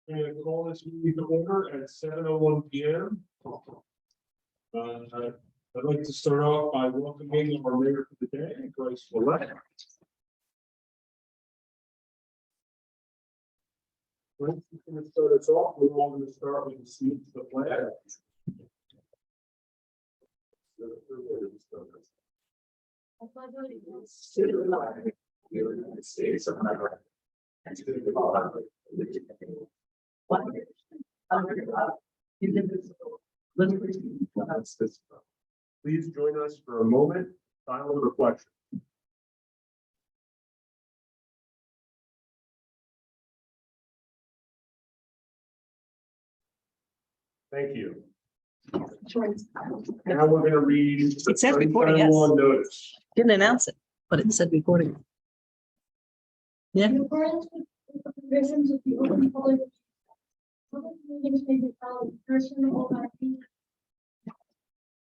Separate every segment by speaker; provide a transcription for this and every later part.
Speaker 1: I'm going to call this meeting to order at 7:01 p.m. I'd like to start off by welcoming our mayor for the day, Grace Willett. Grace is going to start us off. We're all going to start with the salute to the flag.
Speaker 2: I pledge allegiance to the flag of the United States of America, and to the republic which stands one nation under God, indivisible, with liberty and justice.
Speaker 1: Please join us for a moment, silent reflection. Thank you. Now we're going to read.
Speaker 3: It says recording, yes.
Speaker 1: Notice.
Speaker 3: Didn't announce it, but it said recording. Yeah.
Speaker 2: In accordance with the provisions of the Open Public Meetings may be held in person or by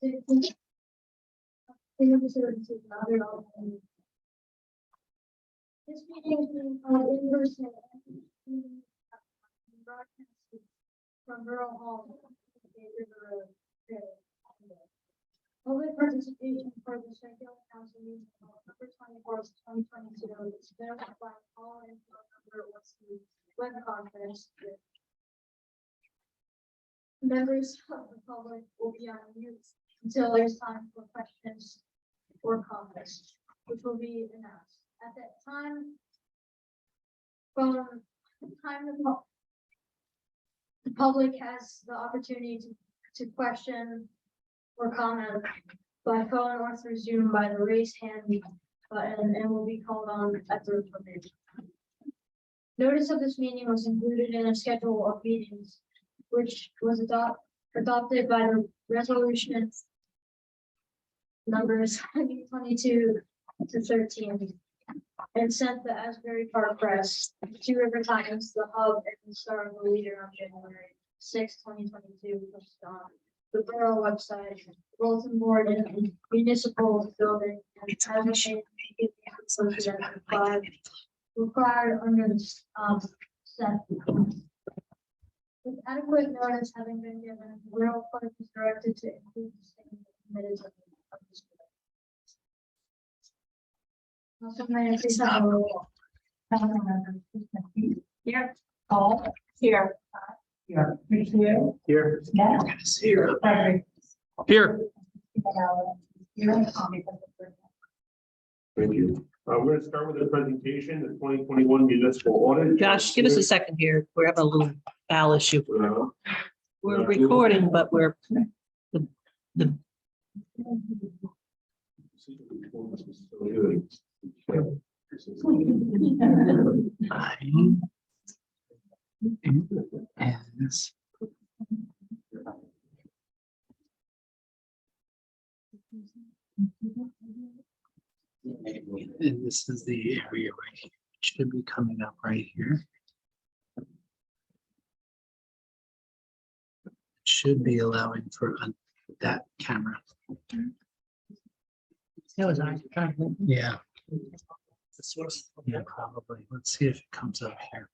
Speaker 2: citizens. Services and other organizations. This meeting is being held in person and broadcasted from Borough Hall, River Road. Public participation for the regular council meeting on November 24th, 2022 is verified by all and number was the web conference. Members of the public will be on mute until there's time for questions or comments, which will be announced at that time. From the time the public has the opportunity to question or comment by phone or through Zoom by the raise hand button and will be called on at the appropriate time. Notice of this meeting was included in a schedule of meetings, which was adopted by the resolution numbers 22 to 13 and sent the Asbury Park Press, Two River Times, the Hub, and the Star of the Leader on January 6, 2022, posted on the Borough website, bulletin board, and municipal building, and advocate required under this set. With adequate notice having been given, the Borough Clerk is directed to include the same minutes of this. Also, may I say something? Here. Paul. Here. Here.
Speaker 1: Here.
Speaker 2: Yes.
Speaker 1: Here.
Speaker 2: Perfect.
Speaker 1: Here.
Speaker 2: Here.
Speaker 1: Thank you. We're going to start with the presentation, the 2021 municipal audit.
Speaker 3: Josh, give us a second here. We're having a little foul issue.
Speaker 1: Uh,
Speaker 3: We're recording, but we're the
Speaker 4: And this is the area right here. It should be coming up right here. It should be allowing for that camera.
Speaker 3: that was nice.
Speaker 4: Yeah,
Speaker 3: This was-
Speaker 4: yeah, probably. Let's see if it comes up here.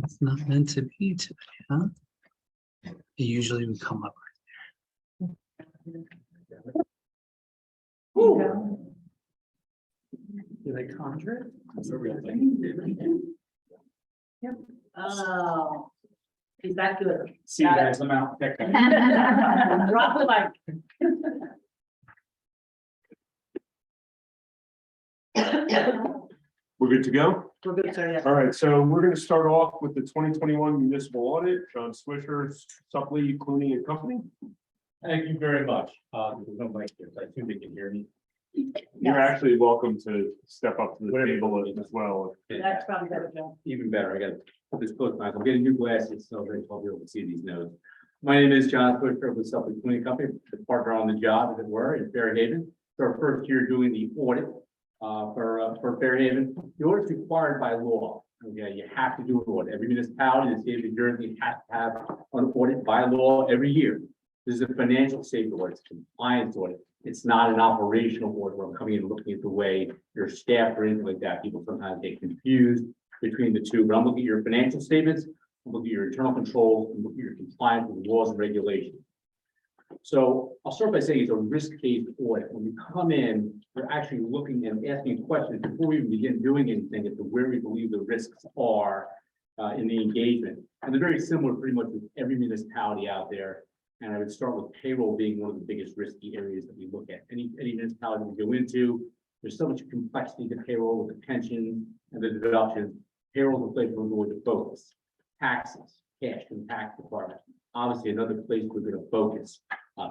Speaker 4: It's not meant to be today, huh? It usually would come up.
Speaker 3: Do they conjure? That's a real thing. Yep. Oh. Is that good?
Speaker 5: See you guys, I'm out.
Speaker 3: Drop the mic.
Speaker 1: We're good to go?
Speaker 3: We're good, sir. Yeah.
Speaker 1: All right, so we're going to start off with the 2021 municipal audit. John Swisher, Supley, Clooney and Company.
Speaker 5: Thank you very much. There's no mic here, so I assume they can hear me.
Speaker 1: You're actually welcome to step up to the
Speaker 5: Whatever.
Speaker 1: table as well.
Speaker 3: That's probably better, Joe.
Speaker 5: Even better, I gotta put this close my eyes. I'm getting new glasses, so I'll be able to see these notes. My name is John Busher with Suffolk Cleaning Company, the partner on the job, as it were, in Fairhaven. It's our first year doing the audit for Fairhaven. The audit's required by law. Okay, you have to do an audit. Every municipality in the state of New Jersey has to have an audit by law every year. This is a financial safety audit, it's a compliance audit. It's not an operational audit where I'm coming in and looking at the way your staff or anything like that. People sometimes get confused between the two, but I'm looking at your financial statements, I'm looking at your internal controls, and looking at your compliance with laws and regulations. So I'll start by saying it's a risk-based audit. When you come in, we're actually looking and asking questions before we even begin doing anything as to where we believe the risks are in the engagement. And they're very similar pretty much with every municipality out there. And I would start with payroll being one of the biggest risky areas that we look at. Any municipality we go into, there's so much complexity to payroll with the pension and the deductions. Payroll is a place we're going to focus. Taxes, cash and tax department. Obviously, another place we're going to focus.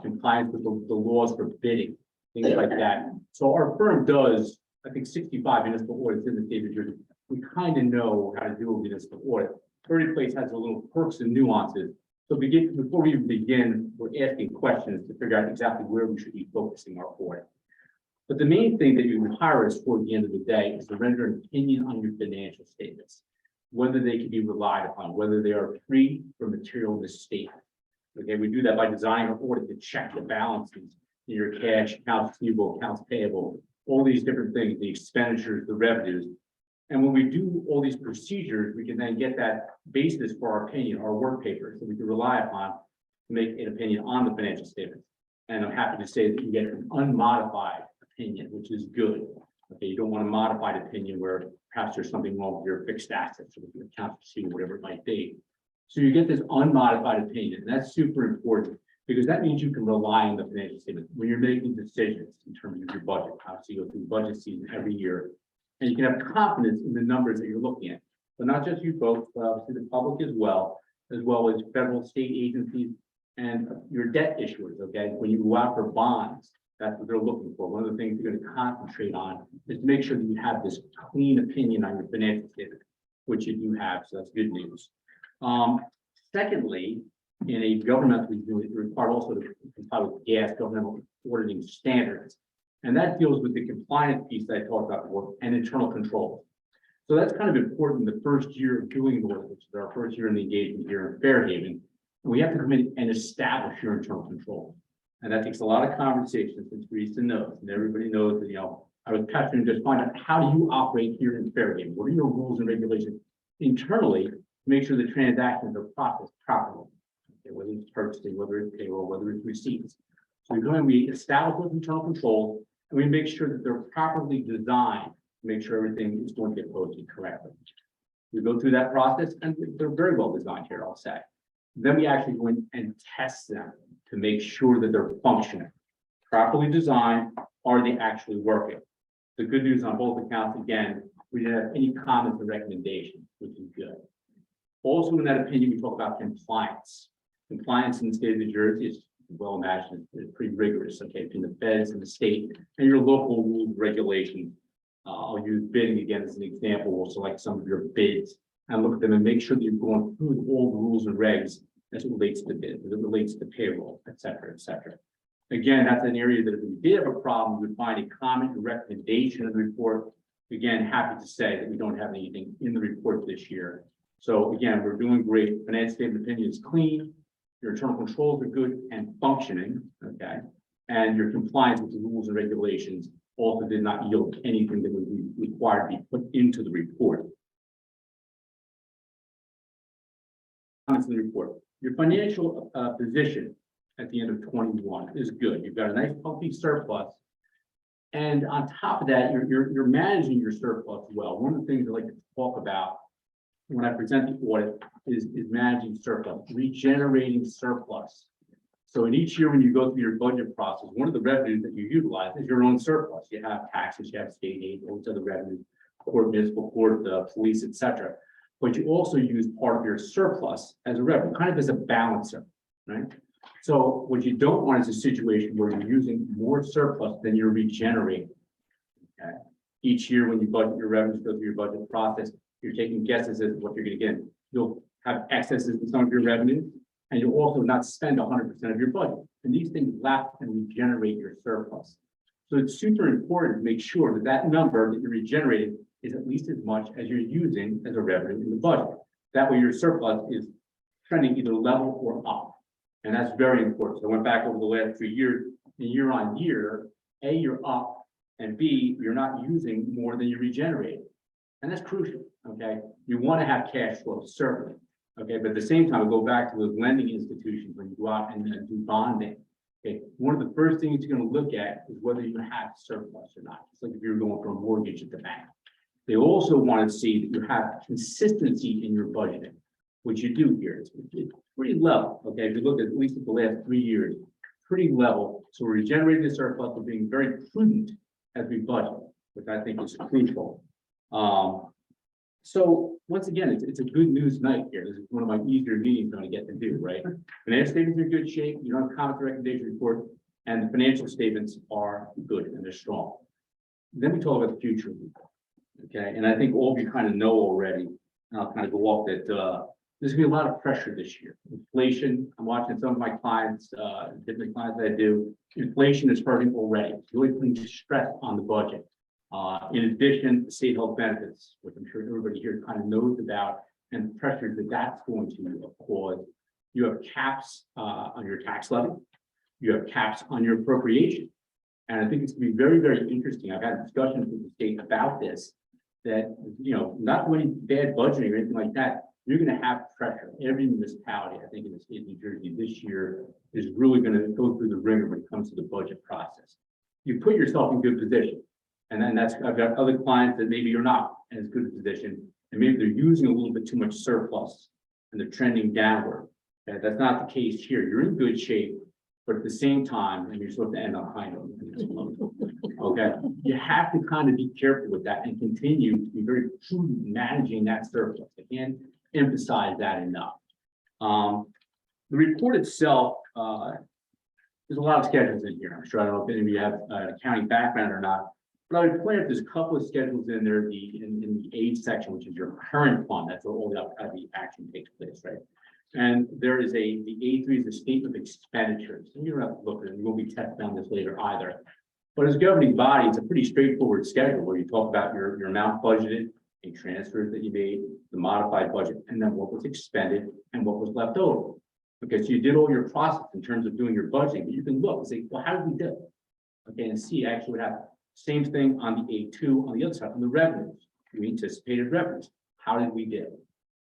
Speaker 5: Compliance with the laws for bidding, things like that. So our firm does, I think, 65 municipal audits in the state of New Jersey. We kind of know how to do a municipal audit. Every place has a little perks and nuances. So before we even begin, we're asking questions to figure out exactly where we should be focusing our audit. But the main thing that you would hire us for at the end of the day is to render an opinion on your financial statements, whether they can be relied upon, whether they are free from material misstatement. Okay, we do that by designing an audit to check the balances in your cash, accounts receivable, accounts payable, all these different things, the expenditures, the revenues. And when we do all these procedures, we can then get that basis for our opinion, our work paper, so we can rely upon to make an opinion on the financial statements. And I'm happy to say that you get an unmodified opinion, which is good. Okay, you don't want a modified opinion where perhaps there's something wrong with your fixed assets or with your accounts receivable, whatever it might be. So you get this unmodified opinion, and that's super important because that means you can rely on the financial statement when you're making decisions in terms of your budget. Obviously, you go through budget season every year. And you can have confidence in the numbers that you're looking at. But not just you folks, but obviously the public as well as federal, state agencies and your debt issuers, okay? When you go out for bonds, that's what they're looking for. One of the things you're going to concentrate on is to make sure that you have this clean opinion on your financial statement, which you do have, so that's good news. Secondly, in a governmental unit, you're required also to comply with gas governmental auditing standards. And that deals with the compliance piece that I talked about before and internal control. So that's kind of important the first year of doing the work, which is our first year in the engagement here in Fairhaven. And we have to come in and establish your internal control. And that takes a lot of conversations, since Teresa knows, and everybody knows that, I was passionate to just find out how do you operate here in Fairhaven? What are your rules and regulations internally to make sure the transactions are processed properly? Okay, whether it's purchasing, whether it's payroll, whether it's receipts. So we go in, we establish those internal controls, and we make sure that they're properly designed to make sure everything is going to get posted correctly. We go through that process, and they're very well designed here, I'll say. Then we actually go in and test them to make sure that they're functioning. Properly designed, are they actually working? The good news on both accounts, again, we didn't have any comments or recommendations, which is good. Also in that opinion, we talk about compliance. Compliance in the state of New Jersey is well imagined, it's pretty rigorous, okay, between the feds and the state and your local rules and regulations. I'll use bidding again as an example. We'll select some of your bids and look at them and make sure that you're going through all the rules and regs as it relates to bids, as it relates to payroll, et cetera, et cetera. Again, that's an area that if we did have a problem, we would find a comment or recommendation in the report. Again, happy to say that we don't have anything in the report this year. So again, we're doing great. Finance statement opinion is clean. Your internal controls are good and functioning, okay? And your compliance with the rules and regulations also did not yield anything that would be required to be put into the report. Comments in the report. Your financial position at the end of 21 is good. You've got a nice healthy surplus. And on top of that, you're managing your surplus well. One of the things I like to talk about when I present the audit is managing surplus, regenerating surplus. So in each year when you go through your budget process, one of the revenues that you utilize is your own surplus. You have taxes, you have state aid, all these other revenues, court, municipal court, police, etc. But you also use part of your surplus as a revenue, kind of as a balancer, right? So what you don't want is a situation where you're using more surplus than you're regenerating. Okay. Each year, when you budget your revenues, go through your budget process, you're taking guesses at what you're gonna get. You'll have excesses in some of your revenues, and you'll also not spend 100% of your budget. And these things lapse and regenerate your surplus. So it's super important to make sure that that number that you're regenerating is at least as much as you're using as a revenue in the budget. That way your surplus is trending either level or up. And that's very important. So I went back over the last 3 years, and year on year, A, you're up, and B, you're not using more than you're regenerating. And that's crucial, okay? You want to have cash flow, certainly. Okay, but at the same time, go back to those lending institutions when you go out and do bonding. Okay, one of the first things you're going to look at is whether you have surplus or not. It's like if you're going for a mortgage at the bank. They also want to see that you have consistency in your budgeting, which you do here. It's pretty level. Okay, if you look at least at the last 3 years, pretty level. So we're generating the surplus, we're being very prudent as we budget, which I think is crucial. So once again, it's a good news night here. This is one of my easier meetings I'm going to get to do, right? Financial statements are in good shape. You don't have comment or recommendation report, and the financial statements are good and they're strong. Then we talk about the future. Okay, and I think all of you kind of know already, and I'll kind of go off that there's gonna be a lot of pressure this year. Inflation, I'm watching some of my clients, different clients that I do, inflation is hurting already. It's really putting stress on the budget. In addition, state health benefits, which I'm sure everybody here kind of knows about, and the pressure that that's going to cause. You have caps on your tax levy. You have caps on your appropriation. And I think it's going to be very, very interesting. I've had discussions with the state about this, that, not doing bad budgeting or anything like that. You're going to have pressure. Every municipality, I think in the state of New Jersey this year, is really going to go through the ringer when it comes to the budget process. You put yourself in good position. And then I've got other clients that maybe you're not in as good a position, and maybe they're using a little bit too much surplus and they're trending downward. Okay, that's not the case here. You're in good shape, but at the same time, and you're supposed to end on a high note. Okay, you have to kind of be careful with that and continue to be very prudent in managing that surplus. I can't emphasize that enough. The report itself, there's a lot of schedules in here. I'm sure I don't know if any of you have an accounting background or not. But I would point out there's a couple of schedules in there, in the aid section, which is your current fund. That's where all the action takes place, right? And there is the A3 is a statement of expenditures. And you don't have to look at it. We'll be testing on this later either. But as a governing body, it's a pretty straightforward schedule where you talk about your amount budgeted, the transfers that you made, the modified budget, and then what was expended and what was left over. Okay, so you did all your process in terms of doing your budgeting, but you can look and say, well, how did we do? Okay, and see actually what happened. Same thing on the A2 on the other side, on the revenues. We anticipated revenues. How did we do?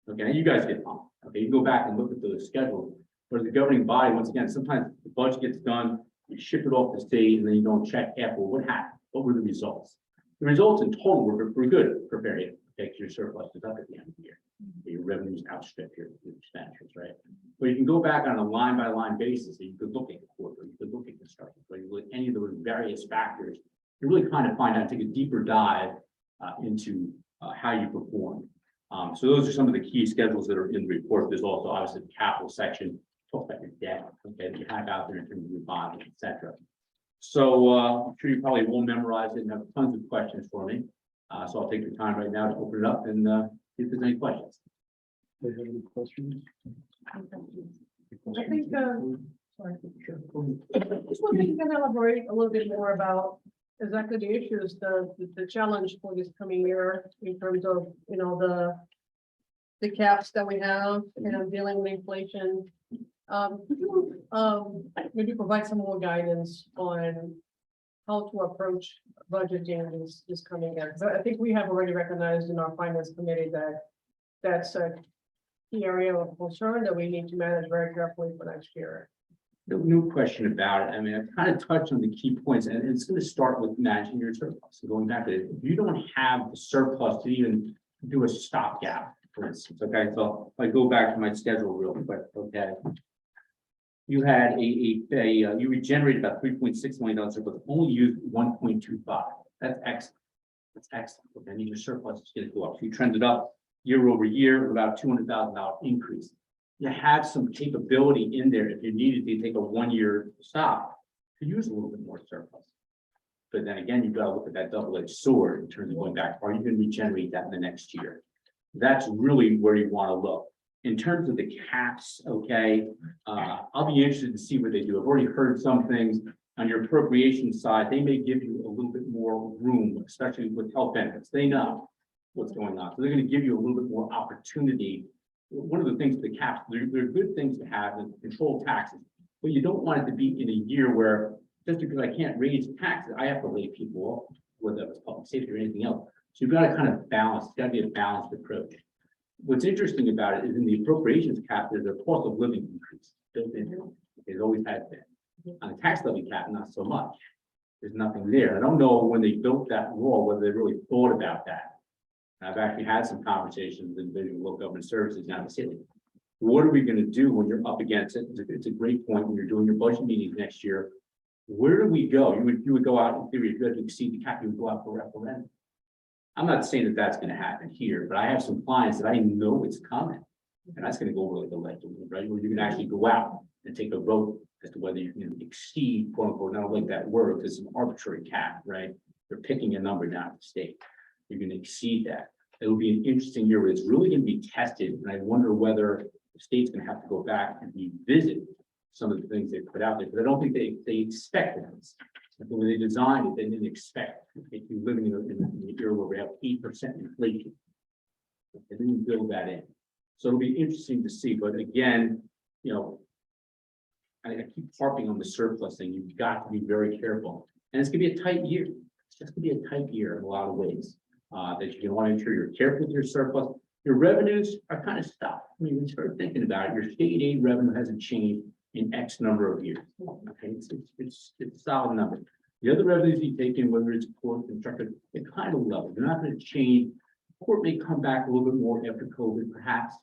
Speaker 5: Okay, and you guys get on. Okay, you go back and look at those schedules. But as a governing body, once again, sometimes the budget gets done, you ship it off the state, and then you don't check after what happened. What were the results? The results in total were good for various. Okay, your surplus is up at the end of the year. Your revenues outstrip your expenditures, right? But you can go back on a line by line basis. So you could look at the quarter, you could look at construction, so you look at any of those various factors. You really kind of find out, take a deeper dive into how you perform. So those are some of the key schedules that are in the report. There's also obviously the capital section, talk about your debt, okay, that you have out there in terms of your bonding, etc. So I'm sure you probably will memorize it and have tons of questions for me. So I'll take the time right now to open it up and see if there's any questions.
Speaker 4: Do you have any questions?
Speaker 6: I think, sorry. Just wondering if you can elaborate a little bit more about exactly the issues, the challenge for this coming year in terms of, the caps that we have, dealing with inflation. Could you, maybe provide some more guidance on how to approach budgeting this coming year? Because I think we have already recognized in our finance committee that that's a key area of concern that we need to manage very carefully for next year.
Speaker 5: No question about it. I mean, I've kind of touched on the key points, and it's going to start with managing your surplus. So going back to it, if you don't have the surplus to even do a stopgap, for instance, okay, so if I go back to my schedule real quick, okay. You had you regenerated about $3.6 million surplus, only used 1.25. That's excellent. That's excellent. Okay, and your surplus is going to go up. So you trended up year over year, about $200,000 increase. You have some capability in there if you needed to take a 1 year stop to use a little bit more surplus. But then again, you've got to look at that double-edged sword in terms of going back, are you going to regenerate that in the next year? That's really where you want to look. In terms of the caps, okay, I'll be interested to see what they do. I've already heard some things on your appropriation side. They may give you a little bit more room, especially with health benefits. They know what's going on. So they're going to give you a little bit more opportunity. One of the things with the caps, they're good things to have and control taxes, but you don't want it to be in a year where just because I can't raise taxes, I have to lay people off, whether it's public safety or anything else. So you've got to kind of balance, it's got to be a balanced approach. What's interesting about it is in the appropriations cap, there's a cost of living increase built into it. It always has been. On the tax levy cap, not so much. There's nothing there. I don't know when they built that law, whether they really thought about that. I've actually had some conversations with individual local government services now to say, what are we going to do when you're up against it? It's a great point when you're doing your budget meetings next year. Where do we go? You would go out in theory, if you had to exceed the cap, you would go out for referendum. I'm not saying that that's going to happen here, but I have some clients that I know it's coming. And that's going to go over like a legend, right? Where you can actually go out and take a vote as to whether you can exceed, quote unquote, not like that word, because it's an arbitrary cap, right? They're picking a number down at the state. You're going to exceed that. It'll be an interesting year where it's really going to be tested. And I wonder whether the state's going to have to go back and revisit some of the things they put out there, because I don't think they expected this. When they designed it, they didn't expect if you're living in the year where we have 8% inflation. They didn't build that in. So it'll be interesting to see. But again, you know, I keep harping on the surplus thing. You've got to be very careful. And it's gonna be a tight year. It's just gonna be a tight year in a lot of ways. That you want to ensure you're careful with your surplus. Your revenues are kind of stuck. I mean, when you start thinking about it, your state aid revenue hasn't changed in X number of years. Okay, it's a solid number. The other revenues you take in, whether it's port, construction, they're kind of level. They're not going to change. Port may come back a little bit more after COVID, perhaps,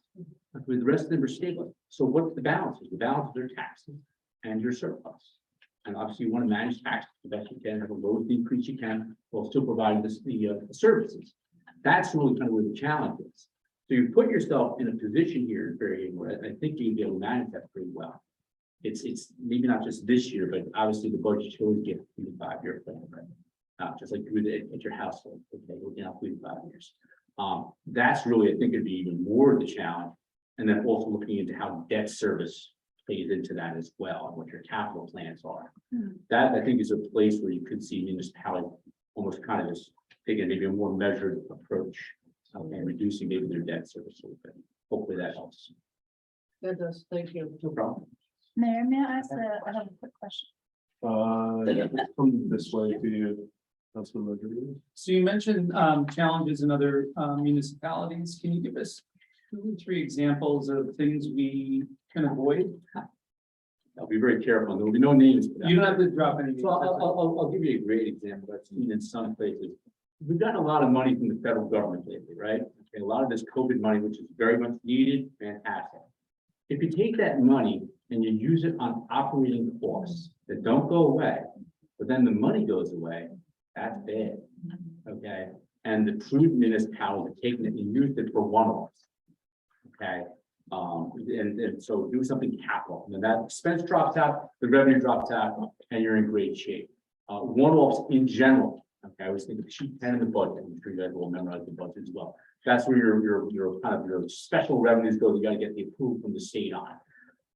Speaker 5: but the rest of them are stable. So what's the balance? The balance are taxes and your surplus. And obviously you want to manage taxes the best you can, have the lowest increase you can, while still providing the services. That's really kind of where the challenge is. So you put yourself in a position here in Fairhaven where I think you'll be able to manage that pretty well. It's maybe not just this year, but obviously the budget should always get 3 to 5 year plan, right? Just like you would at your household, okay, looking out 3 to 5 years. That's really, I think, it'd be even more of the challenge. And then also looking into how debt service plays into that as well, and what your capital plans are. That I think is a place where you could see municipality almost kind of just taking maybe a more measured approach and reducing maybe their debt service a little bit. Hopefully that helps.
Speaker 6: That does, thank you.
Speaker 5: No problem.
Speaker 7: Mayor, may I ask I have a quick question.
Speaker 1: Come this way to you, Councilman Rodriguez.
Speaker 8: So you mentioned challenges in other municipalities. Can you give us 2 or 3 examples of things we can avoid?
Speaker 5: I'll be very careful. There will be no names. for that.
Speaker 8: You don't have to drop any.
Speaker 5: So I'll give you a great example. I've seen in some places. We've gotten a lot of money from the federal government lately, right? And a lot of this COVID money, which is very much needed, fantastic. If you take that money and you use it on operating costs that don't go away, but then the money goes away, that's bad. Okay. And the prudent municipalities have taken it and used it for one-offs. Okay. And so do something capital. When that expense drops out, the revenue drops out, and you're in great shape. One-offs in general. Okay, I was thinking sheet 10 in the budget. I'm sure you guys will memorize the budget as well. That's where your kind of your special revenues go. You got to get the approval from the state on.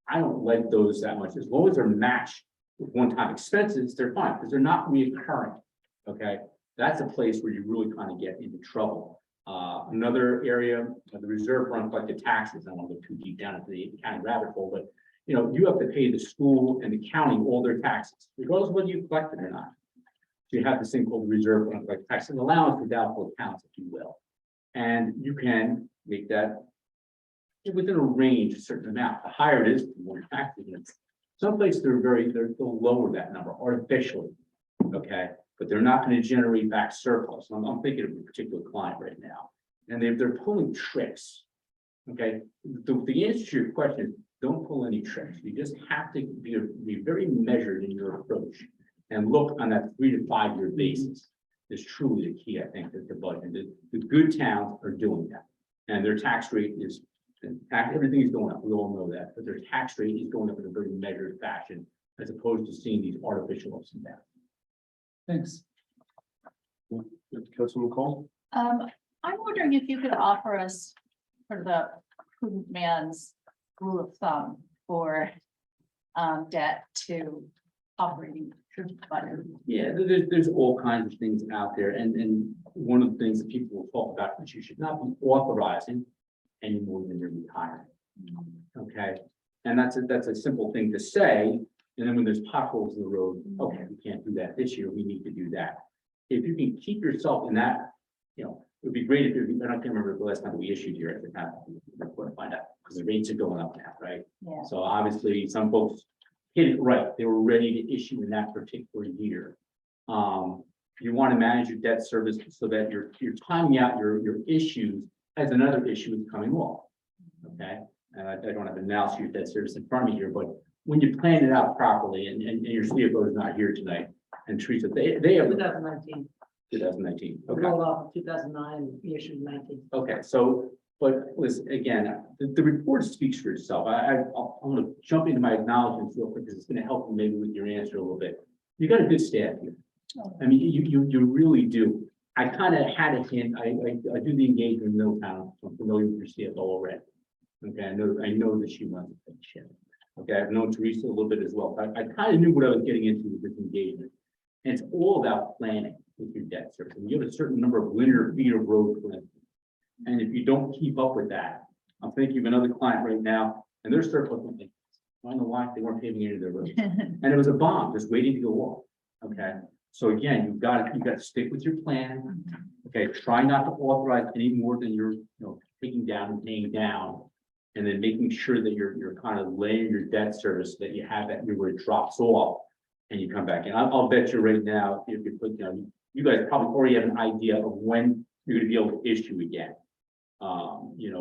Speaker 5: I don't like those that much. As long as they're matched with one-time expenses, they're fine because they're not reoccurring. Okay, that's a place where you really kind of get into trouble. Another area, the reserve for uncollected taxes. I don't want to go too deep down into the county rabbit hole, but you know, you have to pay the school and the county all their taxes, regardless of whether you collect it or not. So you have this thing called the reserve for uncollected taxes, an allowance for doubtful accounts, if you will. And you can make that within a range, a certain amount. The higher it is, the more taxes. Some places they'll lower that number artificially. Okay, but they're not going to generate back surplus. I'm thinking of a particular client right now, and they're pulling tricks. Okay, the answer to your question is don't pull any tricks. You just have to be very measured in your approach and look on that 3 to 5 year basis. Is truly the key, I think, that the budget. The good towns are doing that, and their tax rate is, everything is going up. We all know that, but their tax rate is going up in a very measured fashion, as opposed to seeing these artificial ups and downs.
Speaker 8: Thanks.
Speaker 1: Councilman Cole?
Speaker 7: I'm wondering if you could offer us for the prudent man's rule of thumb for debt to operating budget.
Speaker 5: Yeah, there's all kinds of things out there, and one of the things that people will talk about is you should not be authorizing any more than you're retiring. Okay, and that's a simple thing to say, and then when there's potholes in the road, okay, we can't do that this year, we need to do that. If you can keep yourself in that, it would be great if you, I can't remember the last time we issued here at the time, we're to find out, because the rates are going up now, right?
Speaker 7: Yeah.
Speaker 5: So obviously, some folks hit it right, they were ready to issue in that particular year. You want to manage your debt service so that you're timing out your issues as another issue is coming off. Okay, and I don't have an analysis of your debt service in front of me here, but when you plan it out properly, and your CFO is not here tonight, and Teresa, they have
Speaker 3: 2019,
Speaker 5: 2019. Okay.
Speaker 3: rolled off of 2009, we issued 19.
Speaker 5: Okay, so, but listen, again, the report speaks for itself. I'm gonna jump into my acknowledgements real quick, because it's gonna help you maybe with your answer a little bit. You got a good staff here. I mean, you really do. I kind of had a hint, I do the engagement in Middletown, so I'm familiar with your CFO already. Okay, I know that she runs a big ship. Okay, I've known Teresa a little bit as well. I kind of knew what I was getting into with this engagement. And it's all about planning with your debt service. And you have a certain number of linear feet of road plan. And if you don't keep up with that, I'm thinking of another client right now, and they're surplus. I know why they weren't paving any of their roads. And it was a bomb just waiting to go off. Okay, so again, you've got to stick with your plan. Okay, try not to authorize any more than you're taking down and paying down. And then making sure that you're kind of laying your debt service so that you have that where it drops off and you come back in. I'll bet you right now, if you put, you guys probably already have an idea of when you're gonna be able to issue again.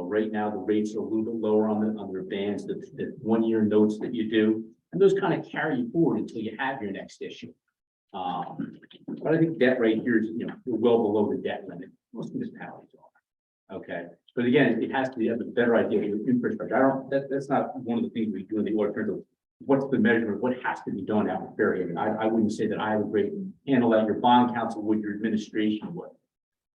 Speaker 5: Right now the rates are a little bit lower on their bands, the 1 year notes that you do, and those kind of carry you forward until you have your next issue. But I think debt right here is, you're well below the debt limit. Most municipalities are. Okay, but again, it has to be have a better idea of your infrastructure. That's not one of the things we do in the audit. What's the measurement? What has to be done out in Fairhaven? I wouldn't say that I have a great handle that your bond counsel would, your administration would.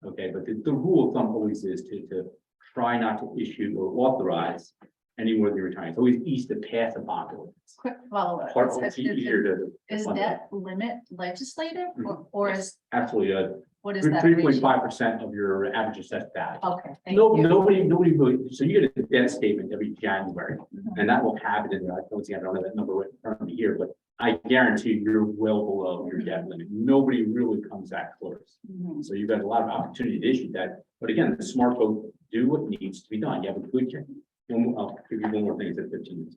Speaker 5: Okay, but the rule of thumb always is to try not to issue or authorize any more than you're retiring. It's always easy to pass a bond ordinance.
Speaker 7: Quick follow-up.
Speaker 5: Hard- it's easier to
Speaker 7: Is
Speaker 5: fund
Speaker 7: that limit legislative or is,
Speaker 5: absolutely
Speaker 7: what is that?
Speaker 5: 3.5% of your average assessed value.
Speaker 7: Okay, thank
Speaker 5: No,
Speaker 7: you.
Speaker 5: nobody really, so you get a debt statement every January, and that will have it in there. I don't have that number right in front of me here, but I guarantee you're well below your debt limit. Nobody really comes that close.
Speaker 7: Mhm.
Speaker 5: So you've got a lot of opportunity to issue that, but again, the smart folk do what needs to be done. You have a good check. I'll give you one more thing, it's at 15 minutes.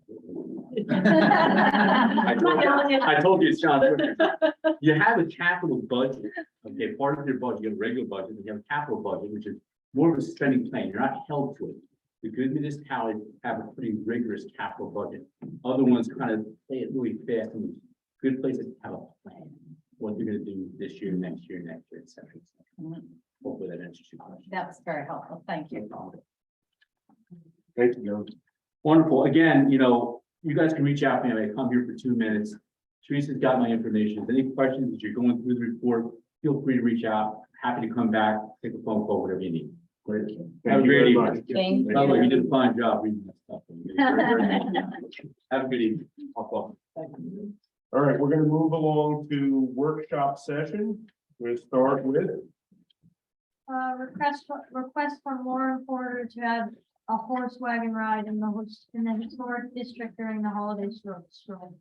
Speaker 5: I told you it's John. You have a capital budget, okay, part of your budget, you have a regular budget, and you have a capital budget, which is more of a spending plan, you're not held to it. The good municipalities have a pretty rigorous capital budget. Other ones kind of play it really fast, and good places have a plan, what they're gonna do this year, next year, et cetera, et cetera.
Speaker 7: Mhm.
Speaker 5: Hopefully that answers your question.
Speaker 7: That was very helpful. Thank you.
Speaker 1: Thank you, John.
Speaker 5: Wonderful. Again, you guys can reach out to me. I come here for 2 minutes. Teresa's got my information. If any questions as you're going through the report, feel free to reach out. Happy to come back, take a phone call, whatever you need. Great. Have a
Speaker 1: Thank you
Speaker 5: great
Speaker 1: very
Speaker 5: evening.
Speaker 1: much.
Speaker 7: Thank
Speaker 5: By the way, you
Speaker 7: you.
Speaker 5: did a fine job reading that stuff. Have a good evening. I'll call.
Speaker 1: All right, we're gonna move along to workshop session. We'll start with,
Speaker 2: Request from Lauren Porter to have a horse wagon ride in the historic district during the holiday stroll.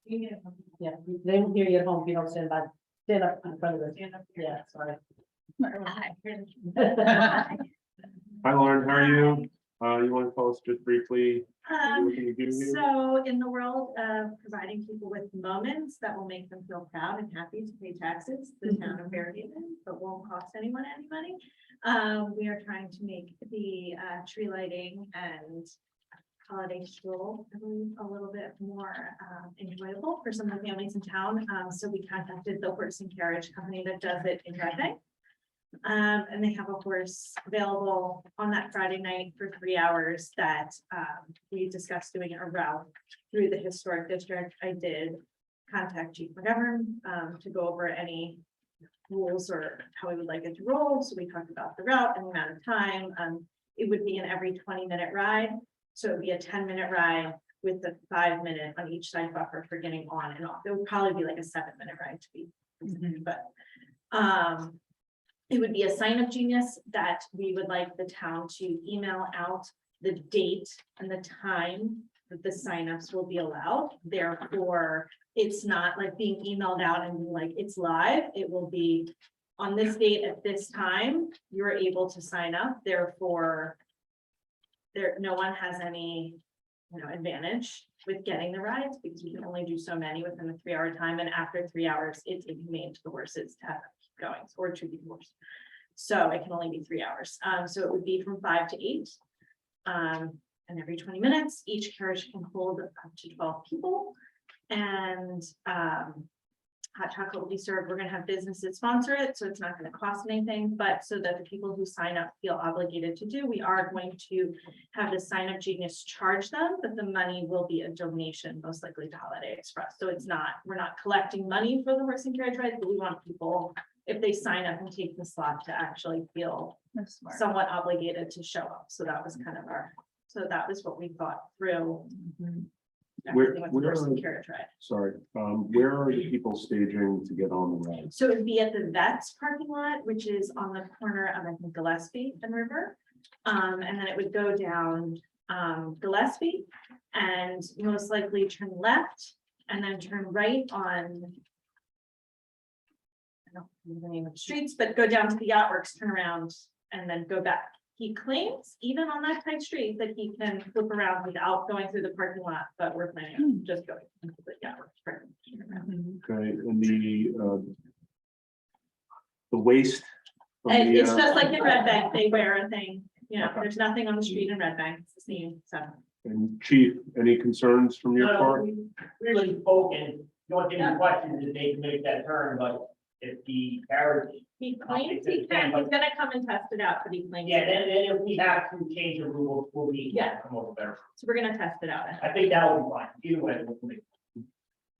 Speaker 3: Yeah, they don't hear you at home if you don't stand by, stand up in front of us. Yeah, sorry.
Speaker 1: hi Lauren, how are you? You want to tell us just briefly? what you do here?
Speaker 9: So in the world of providing people with moments that will make them feel proud and happy to pay taxes, the town of Fairhaven, but won't cost anyone any money. We are trying to make the tree lighting and holiday stroll, I believe, a little bit more enjoyable for some of the families in town. So we contacted the horse and carriage company that does it in Redneck. And they have a horse available on that Friday night for 3 hours that we discussed doing a route through the historic district. I did contact Chief McGovern, to go over any rules or how we would like it to roll. So we talked about the route and the amount of time. It would be an every 20-minute ride. So it would be a 10-minute ride with the 5-minute on each side buffer for getting on and off. It would probably be like a 7-minute ride to be, but it would be a sign of genius that we would like the town to email out the date and the time that the signups will be allowed. Therefore, it's not like being emailed out and like it's live. It will be on this date at this time, you're able to sign up. Therefore, no one has any, advantage with getting the rides because we can only do so many within a 3-hour time. And after 3 hours, it's inhumane to the horses to have keep going or to the horse. So it can only be 3 hours. So it would be from 5 to 8. And every 20 minutes, each carriage can hold up to 12 people. And hot chocolate will be served. We're gonna have businesses sponsor it, so it's not gonna cost anything, but so that the people who sign up feel obligated to do, we are going to have the sign up genius charge them, but the money will be a donation, most likely to Holiday Express. So it's not, we're not collecting money for the horse and carriage ride, but we want people, if they sign up and take the slot, to actually feel
Speaker 7: That's smart.
Speaker 9: somewhat obligated to show up. So that was kind of so that was what we thought through. Everything with the horse and carriage ride.
Speaker 1: Sorry, where are the people staging to get on the ride?
Speaker 9: So it would be at the Vets parking lot, which is on the corner of, I think, Gillespie and River. And then it would go down Gillespie and most likely turn left and then turn right on. I don't know the name of the streets, but go down to the Yacht Works, turn around and then go back. He claims even on that tight street that he can flip around without going through the parking lot, but we're planning on just going into the Yacht Works parking lot.
Speaker 1: Okay, and the waste. from
Speaker 9: And
Speaker 1: the,
Speaker 9: it's just like in Red Bank, they wear a thing,
Speaker 1: Okay.
Speaker 9: there's nothing on the street in Red Bank, it's the same, so.
Speaker 1: And Chief, any concerns from your
Speaker 10: No,
Speaker 1: part?
Speaker 10: we really spoken, the only thing we question is they can make that turn, but if the carriage,
Speaker 9: He claims he can, he's gonna come and test it out, but he claims.
Speaker 10: yeah,
Speaker 9: he can.
Speaker 10: then if we have to change the rule, we'll be.
Speaker 9: Yeah.
Speaker 10: Come over better.
Speaker 9: So we're gonna test it out.
Speaker 10: I think that will be fine, either way. we'll be-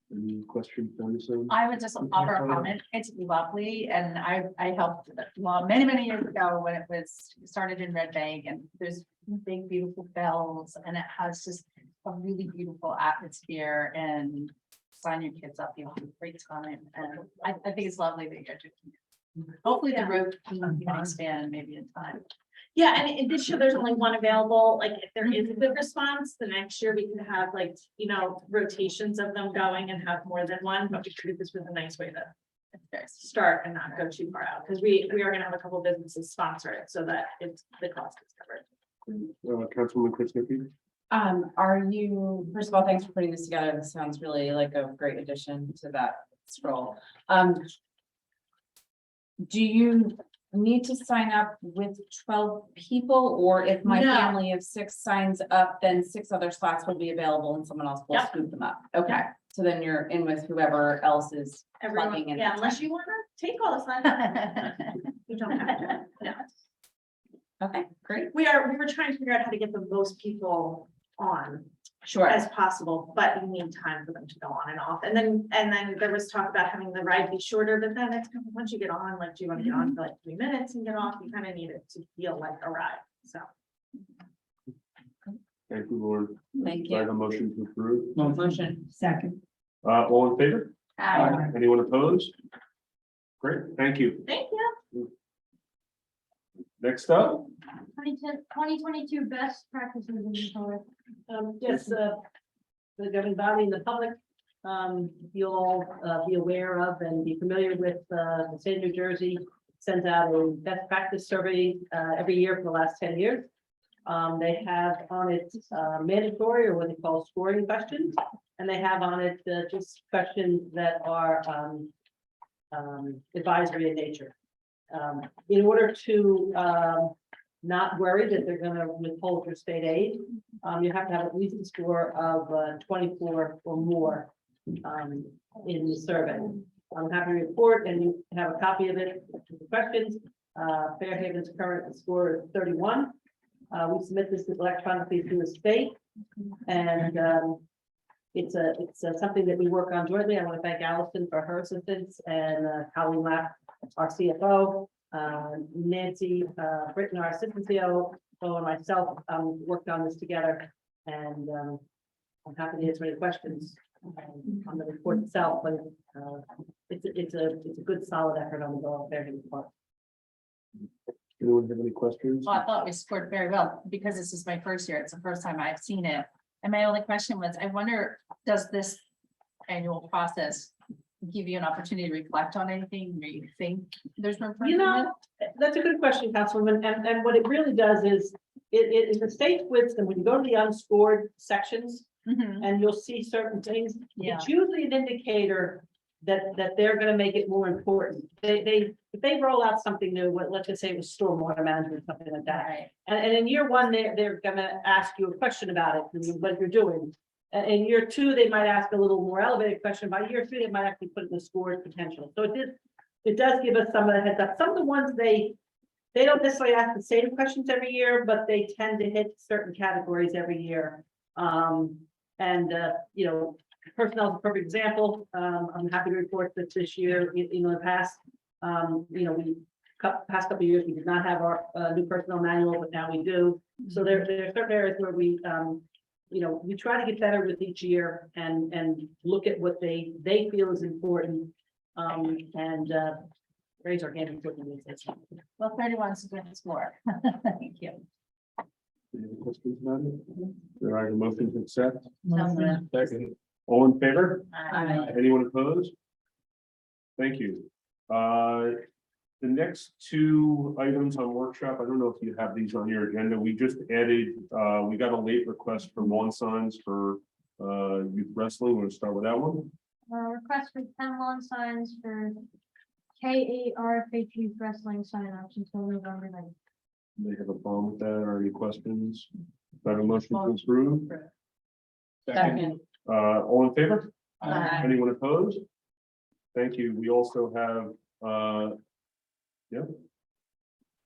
Speaker 1: Any questions, Anderson?
Speaker 7: I would just offer a comment. It's lovely and I helped, well, many years ago when it was started in Red Bank and there's big, beautiful bells and it has just a really beautiful atmosphere and sign your kids up, you'll have a great time. And I think it's lovely that you're doing it. Hopefully the road can expand maybe in time.
Speaker 9: Yeah, and this year there's only one available, like if there is a good response, the next year we can have like, rotations of them going and have more than one, but we figured this was a nice way to start and not go too far out, because we are gonna have a couple businesses sponsor it so that the cost is covered.
Speaker 1: Councilwoman Christopher?
Speaker 11: Are you, first of all, thanks for putting this together. This sounds really like a great addition to that scroll. Do you need to sign up with 12 people, or if my
Speaker 9: No.
Speaker 11: family of 6 signs up, then 6 other slots will be available and someone else will
Speaker 9: Yep.
Speaker 11: scoop them up? Okay, so then you're in with whoever else is
Speaker 9: Everyone,
Speaker 11: plugging in.
Speaker 9: yeah,
Speaker 11: that
Speaker 9: unless
Speaker 11: time.
Speaker 9: you wanna take all the sign. You don't have to, no.
Speaker 11: Okay, great,
Speaker 9: We were trying to figure out how to get the most people on
Speaker 11: sure.
Speaker 9: as possible, but you need time for them to go on and off. And then there was talk about having the ride be shorter, but then it's kind of, once you get on, like, do you want to get on for like 3 minutes and get off? You kind of need it to feel like a ride, so.
Speaker 1: Thank you, Lord.
Speaker 11: Thank
Speaker 1: Do I have
Speaker 11: you.
Speaker 1: a motion to approve?
Speaker 11: Motion. Second.
Speaker 1: All in favor?
Speaker 11: Aye.
Speaker 1: Anyone opposed? Great, thank you.
Speaker 9: Thank you.
Speaker 1: Next up,
Speaker 2: 2022 best practices inventory.
Speaker 3: Just the governing body and the public, you'll all be aware of and be familiar with the state of New Jersey sends out a best practice survey every year for the last 10 years. They have on it mandatory or what they call scoring questions, and they have on it just questions that are advisory in nature. In order to not worry that they're gonna withhold your state aid, you have to have at least a score of 24 or more in the survey. I'm happy to report, and you have a copy of it, the questions. Fairhaven's current score is 31. We submit this electronically to the state, and it's something that we work on jointly. I want to thank Allison for her assistance and Colleen Lapp, our CFO, Nancy, Britton, our assistant CEO, and myself, worked on this together. And I'm happy to answer any questions on the report itself, but it's a good solid effort on the Borough Fairhaven part.
Speaker 1: Anyone have any questions?
Speaker 7: Well, I thought we scored very well because this is my first year. It's the first time I've seen it. And my only question was, I wonder, does this annual process give you an opportunity to reflect on anything where you think there's room for
Speaker 3: You
Speaker 7: improvement?
Speaker 3: know, that's a good question, Councilwoman, and what it really does is, it states wisdom, when you go to the unscored sections,
Speaker 7: Mhm.
Speaker 3: and you'll see certain things,
Speaker 7: Yeah.
Speaker 3: it's usually an indicator that they're gonna make it more important. If they roll out something new, let's just say it was stormwater management, something like that.
Speaker 7: Right.
Speaker 3: And in year one, they're gonna ask you a question about it, what you're doing. In year two, they might ask a little more elevated question. By year three, they might actually put in the scored potential. So it does give us some of the heads up. Some of the ones they don't necessarily ask the same questions every year, but they tend to hit certain categories every year. You know, personnel is a perfect example. I'm happy to report that this year, in the past, you know, past couple of years, we did not have our new personnel manual, but now we do. So there are certain areas where we, you know, we try to get better with each year and look at what they feel is important. Raise our hand.
Speaker 7: Well, 31 is a good score. Thank you.
Speaker 1: Any questions about it? There are a motion to accept.
Speaker 7: So,
Speaker 1: Second. All in favor?
Speaker 7: Aye.
Speaker 1: Anyone opposed? Thank you. The next two items on workshop, I don't know if you have these on your agenda. We just added, we got a late request from lawn signs for youth wrestling. We'll start with that one.
Speaker 2: Request for 10 lawn signs for KARFH Youth Wrestling sign ups until November 9th.
Speaker 1: They have a problem with that or any questions? Do I have a motion to approve?
Speaker 3: Second.
Speaker 1: All in favor?
Speaker 7: Aye.
Speaker 1: Anyone opposed? Thank you. We also have,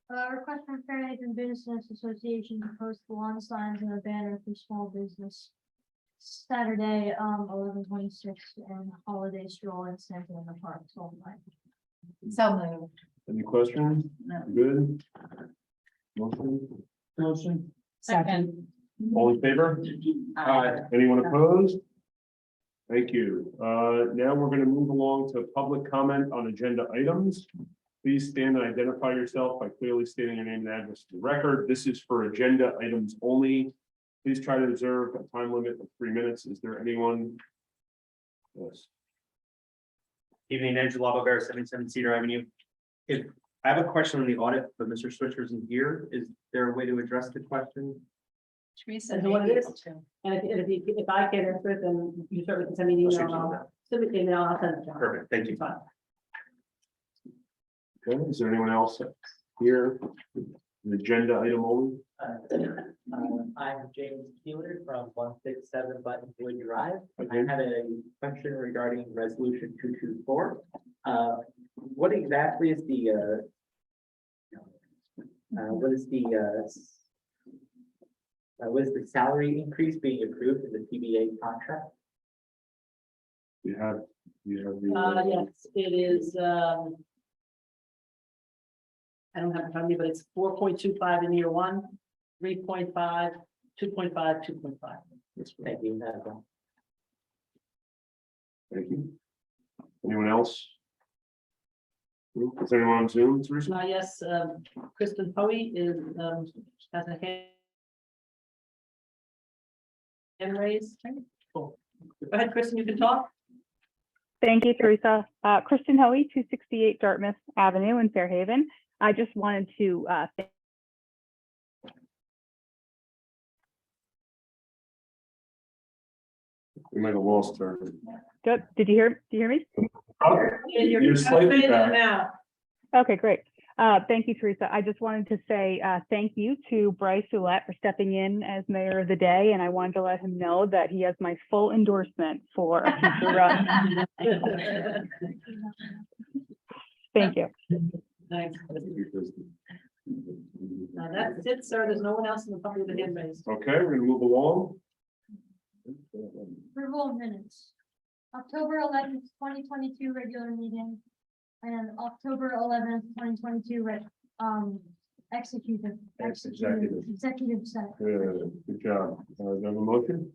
Speaker 2: Request from Fairhaven Business Association to post lawn signs and a banner for small business. Saturday, 11/26 and holiday stroll and Santa in the park. So
Speaker 7: moved.
Speaker 1: any questions?
Speaker 7: No.
Speaker 1: Good. Motion?
Speaker 7: Second.
Speaker 1: All in favor? Anyone opposed? Thank you. Now we're going to move along to public comment on agenda items. Please stand and identify yourself by clearly stating your name and address to the record. This is for agenda items only. Please try to observe a time limit of 3 minutes. Is there anyone? Yes.
Speaker 12: Evening, Andrew Bear, 77 Cedar Avenue. If I have a question on the audit, but Mr. Switzer isn't here, is there a way to address the question?
Speaker 7: Teresa.
Speaker 3: That's what
Speaker 7: may be
Speaker 3: it is.
Speaker 7: able to.
Speaker 3: And if I can answer it, then you certainly can send me an email. Send me an email, I'll send it to her.
Speaker 12: Perfect, thank you.
Speaker 3: It's fine.
Speaker 1: Okay. Is there anyone else here? An agenda item only?
Speaker 10: I'm James Keeler from 167 Buttonwood Drive.
Speaker 1: Okay.
Speaker 10: I had a question regarding resolution 224. What exactly is the what is the salary increase being approved in the PBA contract?
Speaker 1: You have the.
Speaker 3: Yes, it is, I don't have it in front of me, but it's 4.25 in year one, 3.5, 2.5, 2.5.
Speaker 1: That's right.
Speaker 10: Thank you.
Speaker 1: Thank you. Anyone else? Is anyone on Zoom, Teresa?
Speaker 3: Yes, Kristen Poey is, has a hand raised. Cool. Go ahead, Kristen, you can talk.
Speaker 13: Thank you, Teresa. Kristen Hoey, 268 Dartmouth Avenue in Fairhaven. I just wanted to
Speaker 1: We might have lost her.
Speaker 13: good. Did you hear me?
Speaker 1: You're slightly back.
Speaker 3: Now.
Speaker 13: Okay, great. Thank you, Teresa. I just wanted to say thank you to Bryce Roulette for stepping in as mayor of the day, and I wanted to let him know that he has my full endorsement for a future run. Thank you.
Speaker 3: Thanks. That's it, sir. There's no one else in the public with a hand raised.
Speaker 1: Okay, we're gonna move along.
Speaker 2: Approval of minutes. October 11th, 2022 regular meeting. And October 11th, 2022 executive session.
Speaker 1: Good job. Do I have a motion?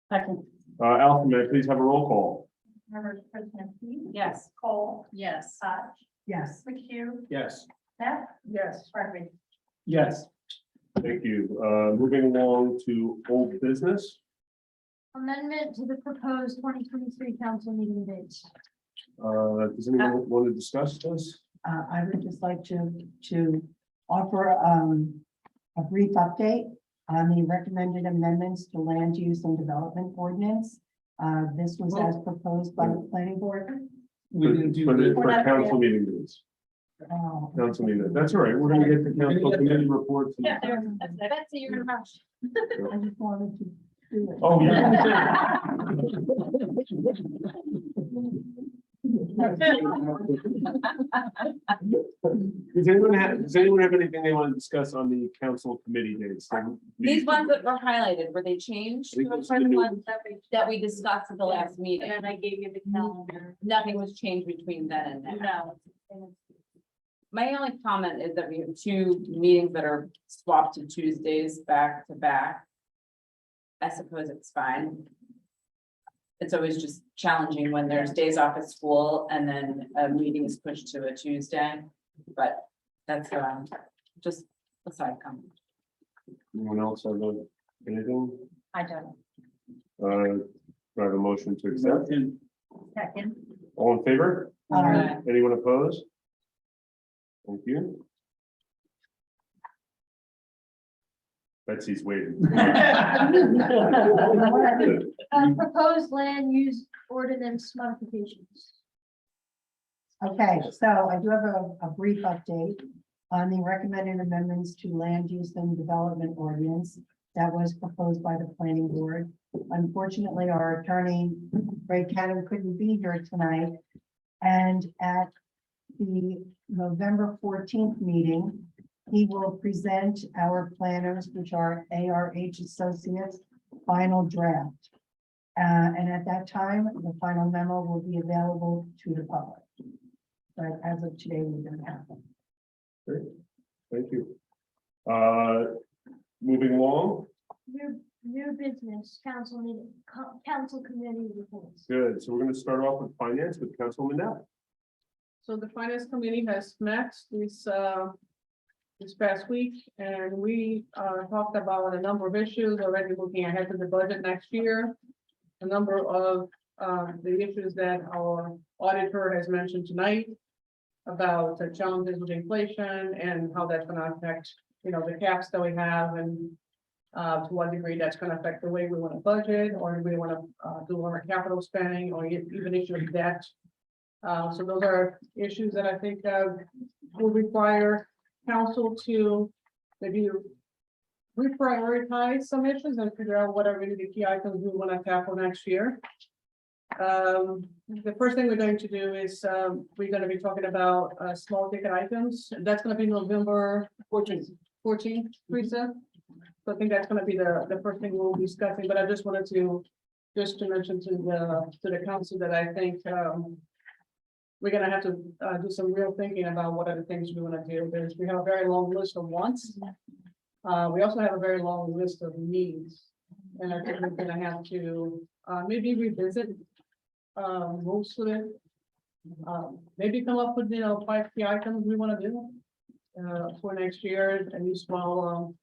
Speaker 3: Second.
Speaker 1: Alison, may I please have a roll call?
Speaker 9: Members President Lee,
Speaker 11: Yes.
Speaker 9: Cole,
Speaker 7: Yes.
Speaker 9: Hodge,
Speaker 6: Yes.
Speaker 9: McHugh,
Speaker 8: Yes.
Speaker 9: Beth,
Speaker 6: Yes.
Speaker 9: Harvey.
Speaker 8: Yes.
Speaker 1: Thank you. Moving along to old business.
Speaker 2: Amendment to the proposed 2023 council meeting dates.
Speaker 1: Does anyone want to discuss this?
Speaker 14: I would just like to offer a brief update on the recommended amendments to land use and development ordinance. This was as proposed by the planning board.
Speaker 8: We didn't do
Speaker 1: For
Speaker 8: the.
Speaker 1: council meeting days. Council meeting, that's all right. We're gonna get the council committee reports.
Speaker 3: Yeah, there, that's it.
Speaker 2: Betsy, you're in a rush.
Speaker 14: I just wanted to do it.
Speaker 1: Oh, yeah. Does anyone have anything they want to discuss on the council committee dates?
Speaker 11: These ones that were highlighted, were they changed?
Speaker 1: I think
Speaker 11: Those
Speaker 1: those
Speaker 11: were the
Speaker 1: are
Speaker 11: ones that we discussed at the last meeting.
Speaker 3: And I gave you the calendar.
Speaker 11: Nothing was changed between then and now.
Speaker 3: No.
Speaker 11: My only comment is that we have two meetings that are swapped to Tuesdays back to back. I suppose it's fine. It's always just challenging when there's days off at school and then a meeting is pushed to a Tuesday, but that's just a side comment.
Speaker 1: Anyone else have anything?
Speaker 7: I don't.
Speaker 1: Do I have a motion to accept?
Speaker 7: Second.
Speaker 1: All in favor? Anyone opposed? Thank you. Betsy's waiting.
Speaker 2: Proposed land use ordinance modifications.
Speaker 14: Okay, so I do have a brief update on the recommended amendments to land use and development ordinance that was proposed by the planning board. Unfortunately, our attorney, Ray Cannon, couldn't be here tonight. And at the November 14th meeting, he will present our planners, which are ARH Associates, final draft. And at that time, the final memo will be available to the public. But as of today, we don't have them.
Speaker 1: Great, thank you. Moving along,
Speaker 2: New business, council meeting, council committee reports.
Speaker 1: good. So we're going to start off with finance with Councilwoman Knapp.
Speaker 6: So the finance committee has met this past week, and we talked about a number of issues, already looking ahead to the budget next year. A number of the issues that our auditor has mentioned tonight about the challenges with inflation and how that's gonna affect, the caps that we have, and to what degree that's gonna affect the way we want to budget, or do we want to do our capital spending, or even issue of debt. So those are issues that I think will require council to maybe reprioritize some issues and figure out what are really the key items we want to tackle next year. The first thing we're going to do is we're going to be talking about small ticket items. That's going to be November 14th, Teresa. So I think that's going to be the first thing we'll be discussing, but I just wanted to mention to the council that I think we're gonna have to do some real thinking about what are the things we want to do. We have a very long list of wants. We also have a very long list of needs. And I think we're gonna have to maybe revisit most of it. Maybe come up with 5 key items we want to do for next year, at least while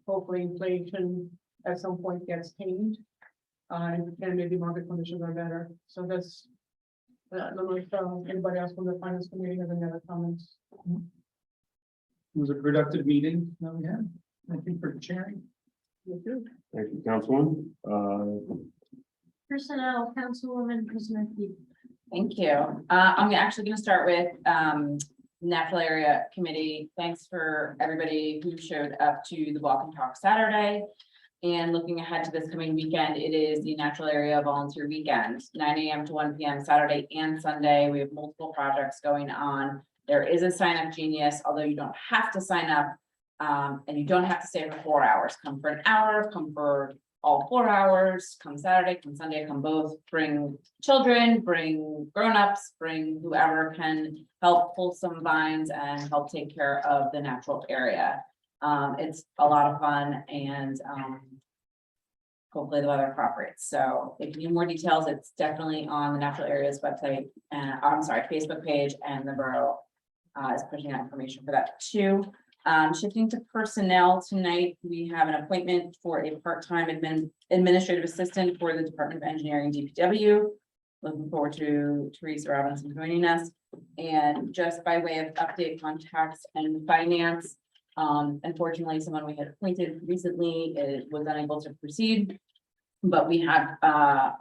Speaker 6: hopefully inflation at some point gets tamed. And maybe market conditions are better. So that's. I don't know if anybody else from the finance committee has any other comments.
Speaker 8: It was a productive meeting that we had. Thank you for sharing.
Speaker 1: Thank you, Councilwoman.
Speaker 2: Personnel, Councilwoman Kuznetsky.
Speaker 11: Thank you. I'm actually going to start with Natural Area Committee. Thanks for everybody who showed up to the Walk and Talk Saturday. And looking ahead to this coming weekend, it is the Natural Area Volunteer Weekend, 9 a.m. to 1 p.m. Saturday and Sunday. We have multiple projects going on. There is a sign up genius, although you don't have to sign up and you don't have to stay for 4 hours. Come for an hour, come for all 4 hours, come Saturday, come Sunday, come both, bring children, bring grown-ups, bring whoever can help pull some vines and help take care of the natural area. It's a lot of fun and, hopefully the weather cooperates. So if you need more details, it's definitely on the Natural Areas website, and I'm sorry, Facebook page, and the Borough is pushing out information for that too. Shifting to personnel tonight, we have an appointment for a part-time administrative assistant for the Department of Engineering DPW. Looking forward to Teresa Robinson joining us. And just by way of update on tax and finance, unfortunately, someone we had appointed recently was unable to proceed. But we have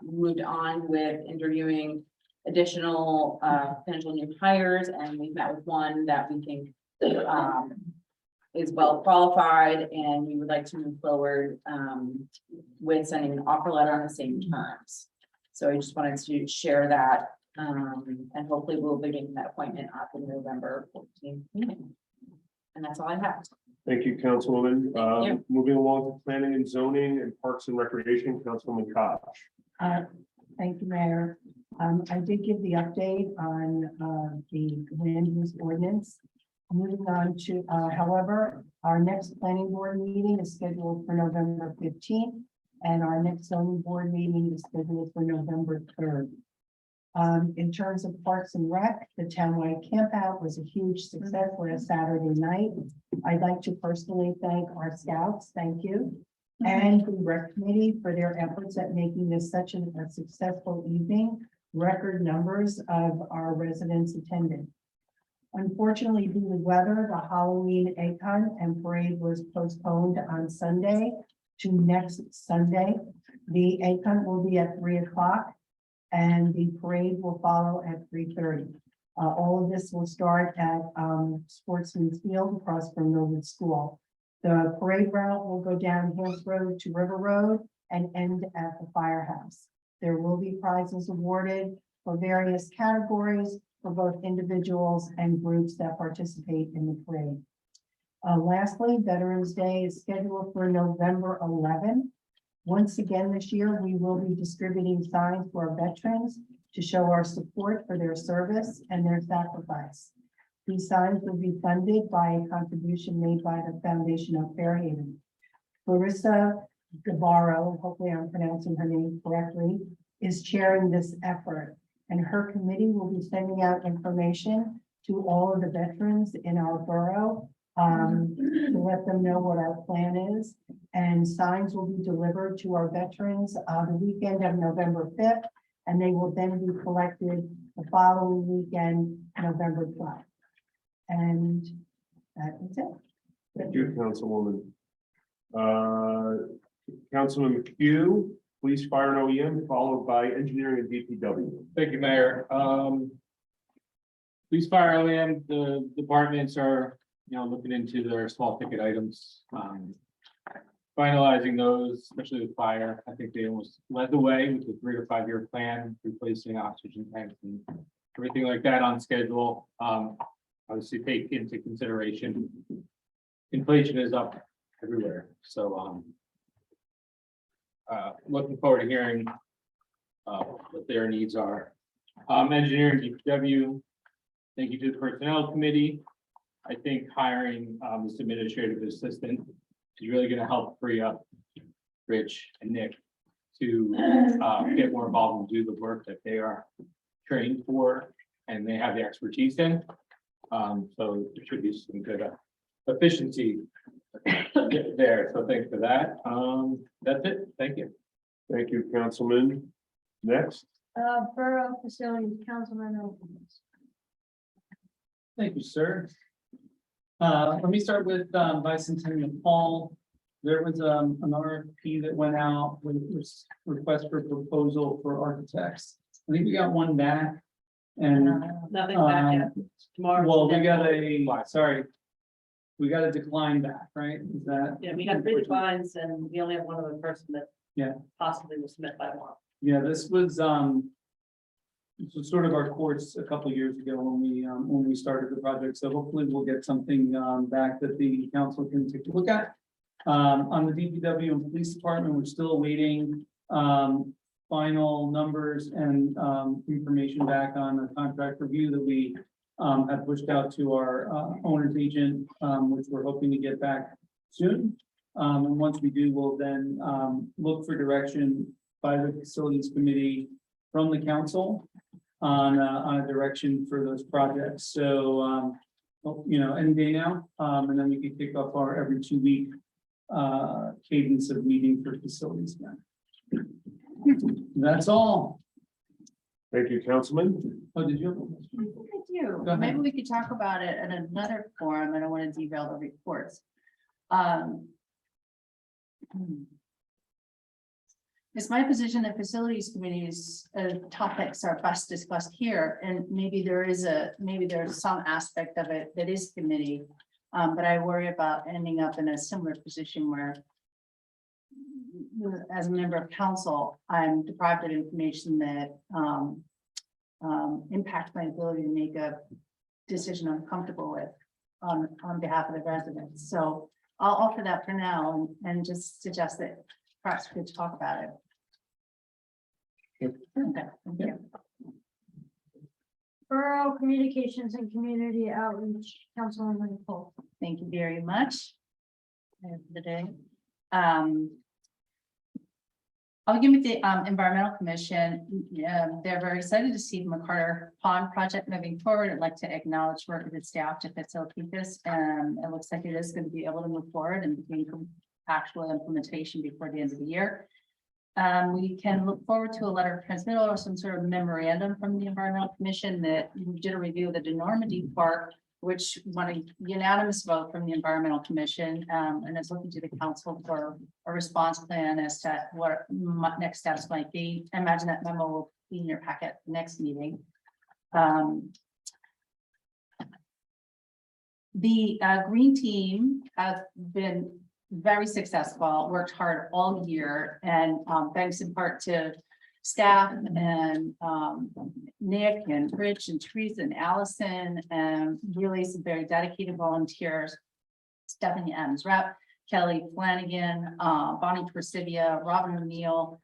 Speaker 11: moved on with interviewing additional potential new hires, and we've met with one that we think is well qualified, and we would like to move forward with sending an offer letter on the same terms. So I just wanted to share that, and hopefully we'll be making that appointment at the November 14th meeting. And that's all I have.
Speaker 1: Thank you, Councilwoman.
Speaker 11: you.
Speaker 1: Moving along to planning and zoning and parks and recreation, Councilwoman Koch.
Speaker 14: Thank you, Mayor. I did give the update on the land use ordinance. Moving on to, however, our next planning board meeting is scheduled for November 15th, and our next zoning board meeting is scheduled for November 3rd. In terms of Parks and Rec, the townwide campout was a huge success last Saturday night. I'd like to personally thank our scouts, thank you, and the rec committee for their efforts at making this such a successful evening. Record numbers of our residents attended. Unfortunately, due to weather, the Halloween Icon and parade was postponed on Sunday to next Sunday. The Icon will be at 3 o'clock. And the parade will follow at 3:30. All of this will start at Sportsman's Field across from Millwood School. The parade route will go down Hills Road to River Road and end at the firehouse. There will be prizes awarded for various categories for both individuals and groups that participate in the parade. Lastly, Veterans Day is scheduled for November 11th. Once again, this year, we will be distributing signs to our veterans to show our support for their service and their sacrifice. These signs will be funded by a contribution made by the Foundation of Fairhaven. Clarissa Borough, hopefully I'm pronouncing her name correctly, is chairing this effort, and her committee will be sending out information to all of the veterans in our borough to let them know what our plan is. And signs will be delivered to our veterans the weekend of November 5th, and they will then be collected the following weekend, November 12th. And that is it.
Speaker 1: Thank you, Councilwoman. Councilman McHugh, Police, Fire, and OEM, followed by Engineering and DPW.
Speaker 8: Thank you, Mayor. Police, fire, OEM, the departments are, looking into their small ticket items. Finalizing those, especially with fire. I think they almost led the way with the 3 to 5 year plan, replacing oxygen tanks and everything like that on schedule. Obviously take into consideration inflation is up everywhere. So looking forward to hearing what their needs are. Engineering DPW, thank you to the personnel committee. I think hiring this administrative assistant is really going to help free up Rich and Nick to get more involved and do the work that they are trained for and they have the expertise in. So there should be some good efficiency there. So thanks for that. That's it. Thank you.
Speaker 1: Thank you, Councilman. Next.
Speaker 2: Borough Facilities, Councilman.
Speaker 8: Thank you, sir. Let me start with Bicentennial Hall. There was an RFP that went out with this request for proposal for architects. I think we got one back. And
Speaker 3: Nothing back yet. Tomorrow.
Speaker 8: well, we got we got a decline back, right? Is that?
Speaker 3: Yeah, we had 3 declines and we only have one other person that.
Speaker 8: Yeah.
Speaker 3: Possibly will submit by tomorrow.
Speaker 8: Yeah, this was sort of our course a couple of years ago when we started the project. So hopefully we'll get something back that the council can take a look at.
Speaker 15: On the DPW and police department, we're still awaiting final numbers and information back on the contract review that we have pushed out to our owner's agent, which we're hoping to get back soon. And once we do, we'll then look for direction by the facilities committee from the council on a direction for those projects. So, any day now, and then we can kick off our every 2-week cadence of meeting for facilities. That's all.
Speaker 1: Thank you, Councilman.
Speaker 15: Oh, did you?
Speaker 7: I think I
Speaker 15: Go
Speaker 7: do.
Speaker 15: ahead.
Speaker 7: Maybe we could talk about it at another forum. I don't want to derail the reports. It's my position that facilities committees topics are best discussed here, and maybe there's some aspect of it that is committee. But I worry about ending up in a similar position where, as a member of council, I'm deprived of information that impacts my ability to make a decision I'm comfortable with on behalf of the residents. So I'll offer that for now and just suggest that perhaps we could talk about it.
Speaker 15: Yep.
Speaker 7: Okay, thank you.
Speaker 2: Borough Communications and Community Outreach, Councilwoman Cole.
Speaker 7: Thank you very much. For the day. I'll begin with the Environmental Commission. They're very excited to see the McCarter Pond project moving forward. I'd like to acknowledge work of its staff to facilitate this. It looks like it is going to be able to move forward and begin actual implementation before the end of the year. We can look forward to a letter of transmittal or some sort of memorandum from the Environmental Commission that we did a review of the DeNormandy Park, which won a unanimous vote from the Environmental Commission, and is looking to the council for a response plan as to what next steps might be. I imagine that memo will be in your packet next meeting. The green team has been very successful, worked hard all year, and thanks in part to staff and Nick and Rich and Teresa and Allison, and really some very dedicated volunteers. Stephanie Adams Rep, Kelly Flanagan, Bonnie Persivia, Robin O'Neill,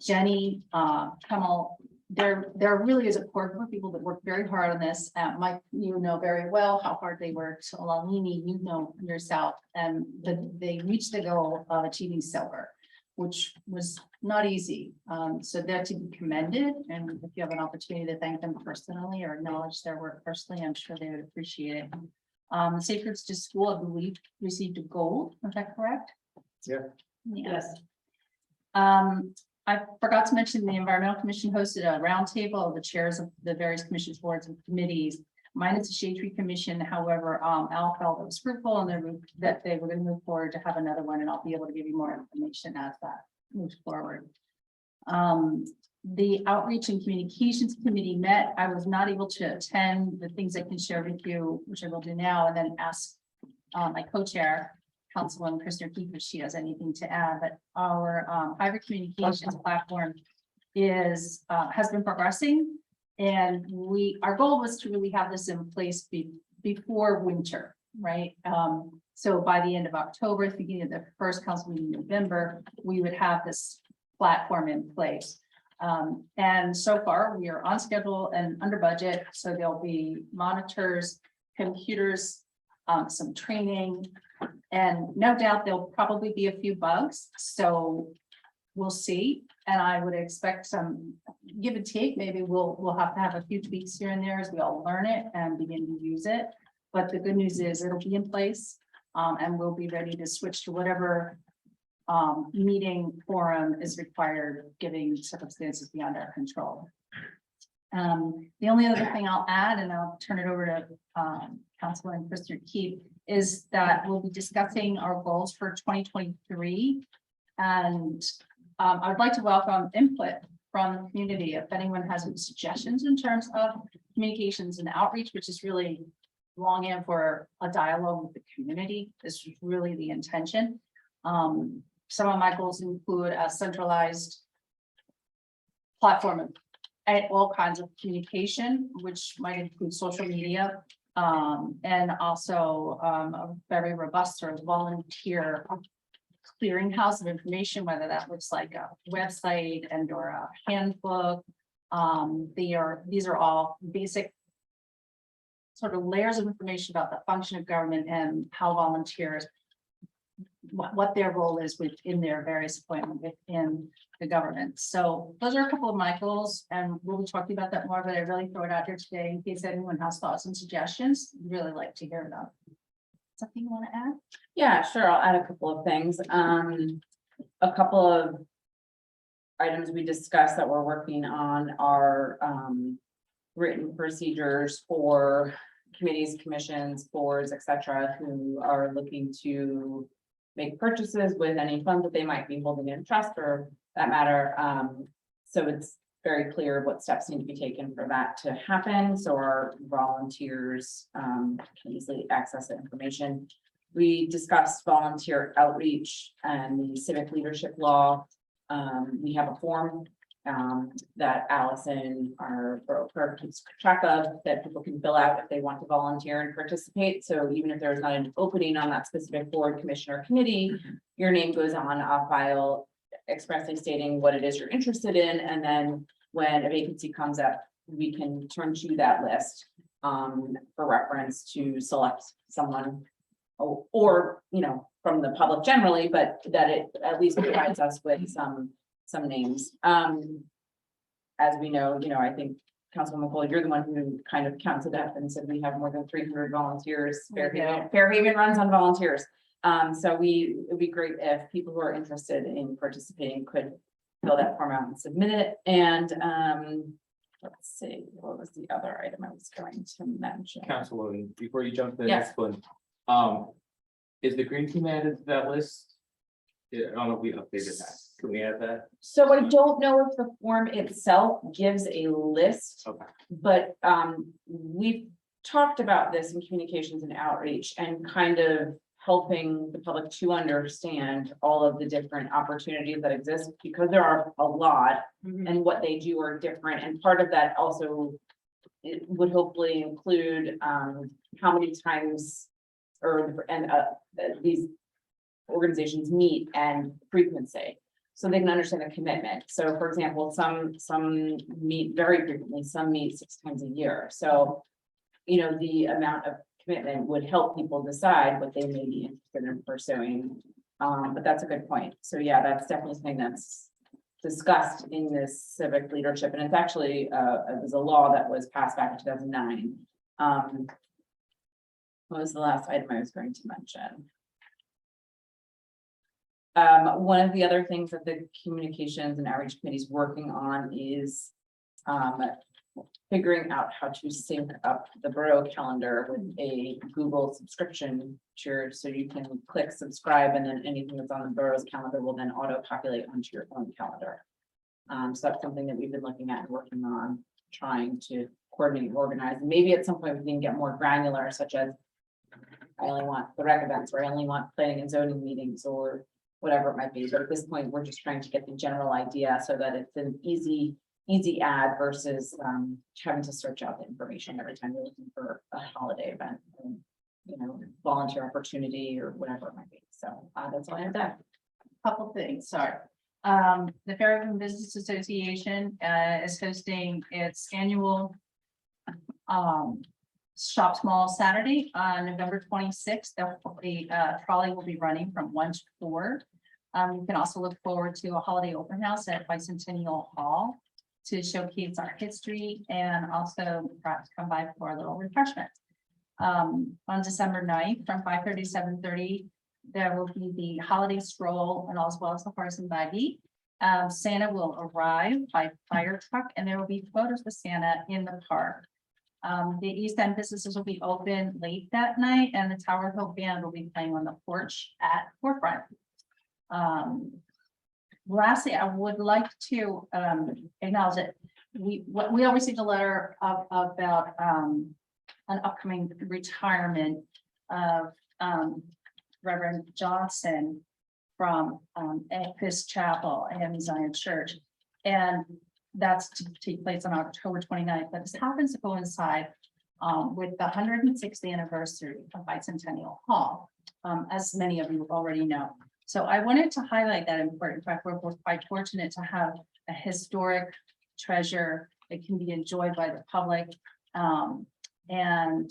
Speaker 7: Jenny, Kemal. There really is a core group of people that work very hard on this. Mike, you know very well how hard they worked. Lalini, you know yourself, and they reached the goal of achieving silver, which was not easy. So they're to be commended. And if you have an opportunity to thank them personally or acknowledge their work personally, I'm sure they would appreciate it. Safe Routes to School, I believe, received a gold. Is that correct?
Speaker 1: Yeah.
Speaker 7: Yes. I forgot to mention the Environmental Commission hosted a roundtable of the chairs of the various commissions, boards, and committees. Mine is the Shade Tree Commission. However, Al felt it was fruitful and that they were going to move forward to have another one, and I'll be able to give you more information as that moves forward. The Outreach and Communications Committee met. I was not able to attend. The things I can share with you, which I will do now, and then ask my co-chair, Councilwoman Kristen Keefe, if she has anything to add. But our hybrid communications platform has been progressing, and our goal was to really have this in place before winter, right? So by the end of October, beginning of the first council meeting in November, we would have this platform in place. And so far we are on schedule and under budget. So there'll be monitors, computers, some training, and no doubt there'll probably be a few bugs. So we'll see. And I would expect some give and take. Maybe we'll have to have a few tweaks here and there as we all learn it and begin to use it. But the good news is it'll be in place, and we'll be ready to switch to whatever meeting forum is required, given circumstances beyond our control. The only other thing I'll add, and I'll turn it over to Councilman Kristen Keefe, is that we'll be discussing our goals for 2023. And I'd like to welcome input from the community if anyone has any suggestions in terms of communications and outreach, which is really longing for a dialogue with the community. This is really the intention. Some of my goals include a centralized platform of all kinds of communication, which might include social media, and also a very robust sort of volunteer clearinghouse of information, whether that looks like a website and or a handbook. These are all basic sort of layers of information about the function of government and how volunteers, what their role is within their various appointments within the government. So those are a couple of my goals, and we'll be talking about that more, but I really throw it out here today in case anyone has thoughts and suggestions. Really like to hear them. Something you want to add?
Speaker 11: Yeah, sure. I'll add a couple of things. A couple of items we discussed that we're working on are written procedures for committees, commissions, boards, etc., who are looking to make purchases with any funds that they might be holding in trust or that matter. So it's very clear what steps need to be taken for that to happen. So our volunteers can easily access the information. We discussed volunteer outreach and the civic leadership law. We have a form that Allison, our broker, keeps track of that people can fill out if they want to volunteer and participate. So even if there's not an opening on that specific board, commission, or committee, your name goes on a file expressly stating what it is you're interested in. And then when a vacancy comes up, we can turn to that list for reference to select someone or you know, from the public generally, but that it at least provides us with some names. As we know, I think Councilwoman Cole, you're the one who kind of counted up and said we have more than 300 volunteers. Fairhaven runs on volunteers. So it would be great if people who are interested in participating could fill that form out and submit it. And let's see, what was the other item I was going to mention?
Speaker 8: Councilwoman, before you jump to the
Speaker 11: Yes.
Speaker 8: next one, is the green team added to that list? Yeah, I don't know if we updated that. Can we add that?
Speaker 11: So I don't know if the form itself gives a list,
Speaker 8: Okay.
Speaker 11: but we've talked about this in communications and outreach and kind of helping the public to understand all of the different opportunities that exist, because there are a lot and what they do are different. And part of that also it would hopefully include how many times these organizations meet and frequency, so they can understand the commitment. So for example, some meet very frequently, some meet 6 times a year. So, the amount of commitment would help people decide what they may be interested in pursuing. But that's a good point. So yeah, that's definitely something that's discussed in this civic leadership. And it's actually, it was a law that was passed back in 2009. What was the last item I was going to mention? One of the other things that the communications and outreach committee is working on is figuring out how to sync up the Borough calendar with a Google subscription tier, so you can click subscribe and then anything that's on the Borough's calendar will then auto-populate onto your own calendar. So that's something that we've been looking at and working on, trying to coordinate and organize. Maybe at some point we can get more granular, such as I only want the rec events, or I only want planning and zoning meetings, or whatever it might be. But at this point, we're just trying to get the general idea so that it's an easy add versus having to search out the information every time you're looking for a holiday event, and, volunteer opportunity or whatever it might be. So that's all I have there.
Speaker 7: Couple things, sorry. The Fairhaven Business Association is hosting its annual Shop Small Saturday on November 26th. The trolley will be running from 1 to 4. You can also look forward to a holiday open house at Bicentennial Hall to showcase our history, and also perhaps come by for a little refreshment. On December 9th from 5:30 to 7:30, there will be the holiday stroll and as well as the horse and buggy. Santa will arrive by fire truck, and there will be photos with Santa in the park. The East End businesses will be open late that night, and the Tower Hill Band will be playing on the porch at Forefront. Lastly, I would like to acknowledge that we all received a letter about an upcoming retirement of Reverend Johnson from Chris Chapel and Zion Church, and that's to take place on October 29th. But this happens to coincide with the 160th anniversary of Bicentennial Hall, as many of you already know. So I wanted to highlight that important fact. We're quite fortunate to have a historic treasure that can be enjoyed by the public. And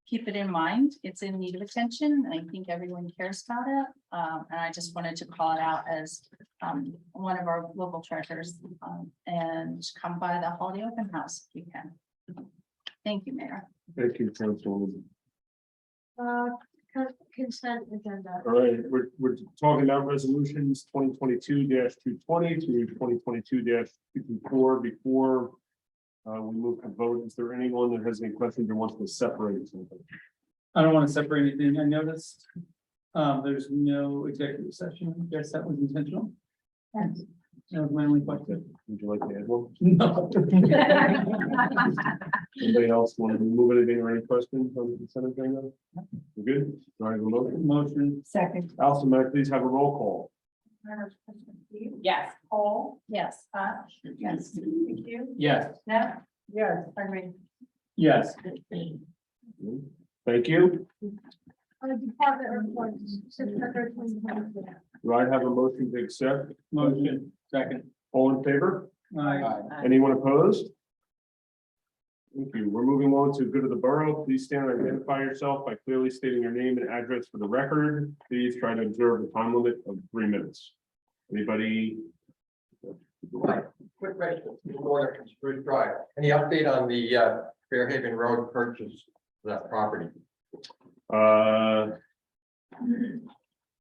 Speaker 7: keep it in mind, it's in need of attention. I think everyone cares about it. And I just wanted to call it out as one of our local treasures. And come by the holiday open house if you can. Thank you, Mayor.
Speaker 1: Thank you, Councilwoman.
Speaker 2: Consent agenda.
Speaker 1: All right, we're talking about resolutions 2022-220 through 2022-224. Before we move to vote, is there anyone that has any questions or wants to separate something?
Speaker 15: I don't want to separate anything. I noticed there's no executive session. I guess that was intentional.
Speaker 14: Yes.
Speaker 15: That was my only question.
Speaker 1: Would you like to add one?
Speaker 15: No.
Speaker 1: Anybody else want to move anything or any questions on the consent agenda? We're good? Do I have a motion?
Speaker 15: Motion.
Speaker 14: Second.
Speaker 1: Allison, may I please have a roll call?
Speaker 11: Yes.
Speaker 7: Paul? Yes.
Speaker 14: Yes.
Speaker 15: Yes.
Speaker 6: Yes.
Speaker 15: Yes.
Speaker 1: Thank you.
Speaker 2: Department reports, September 2024.
Speaker 1: Do I have a motion to accept?
Speaker 15: Motion. Second.
Speaker 1: All in favor?
Speaker 15: Aye.
Speaker 1: Anyone opposed? Thank you. We're moving on to good of the borough. Please stand and identify yourself by clearly stating your name and address for the record. Please try to observe the time limit of 3 minutes. Anybody?
Speaker 16: Quick question, Spruce Drive. Any update on the Fairhaven Road purchase of that property?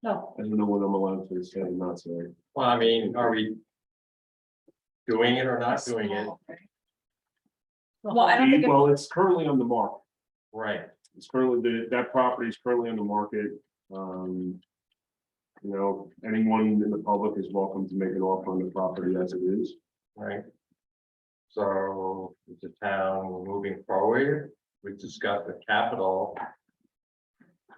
Speaker 3: No.
Speaker 1: I don't know what I'm allowed to say and not say.
Speaker 16: Well, I mean, are we doing it or not doing it?
Speaker 11: Well, I don't think,
Speaker 1: Well, it's currently on the market.
Speaker 16: Right.
Speaker 1: It's currently, that property is currently on the market. You know, anyone in the public is welcome to make an offer on the property as it is.
Speaker 16: Right. So is the town moving forward? We discussed the capital.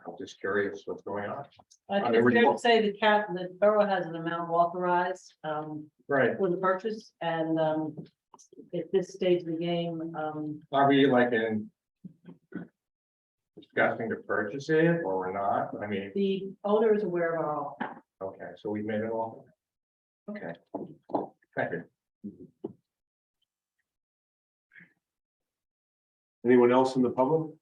Speaker 16: I'm just curious what's going on.
Speaker 3: I think it's fair to say the borough has an amount authorized,
Speaker 16: Right.
Speaker 3: for the purchase, and, at this stage of the game,
Speaker 16: Are we like in discussing to purchase it or we're not? I mean,
Speaker 3: the owner is aware of our offer.
Speaker 16: okay, so we made it all. Okay. Thank you.
Speaker 1: Anyone else in the public?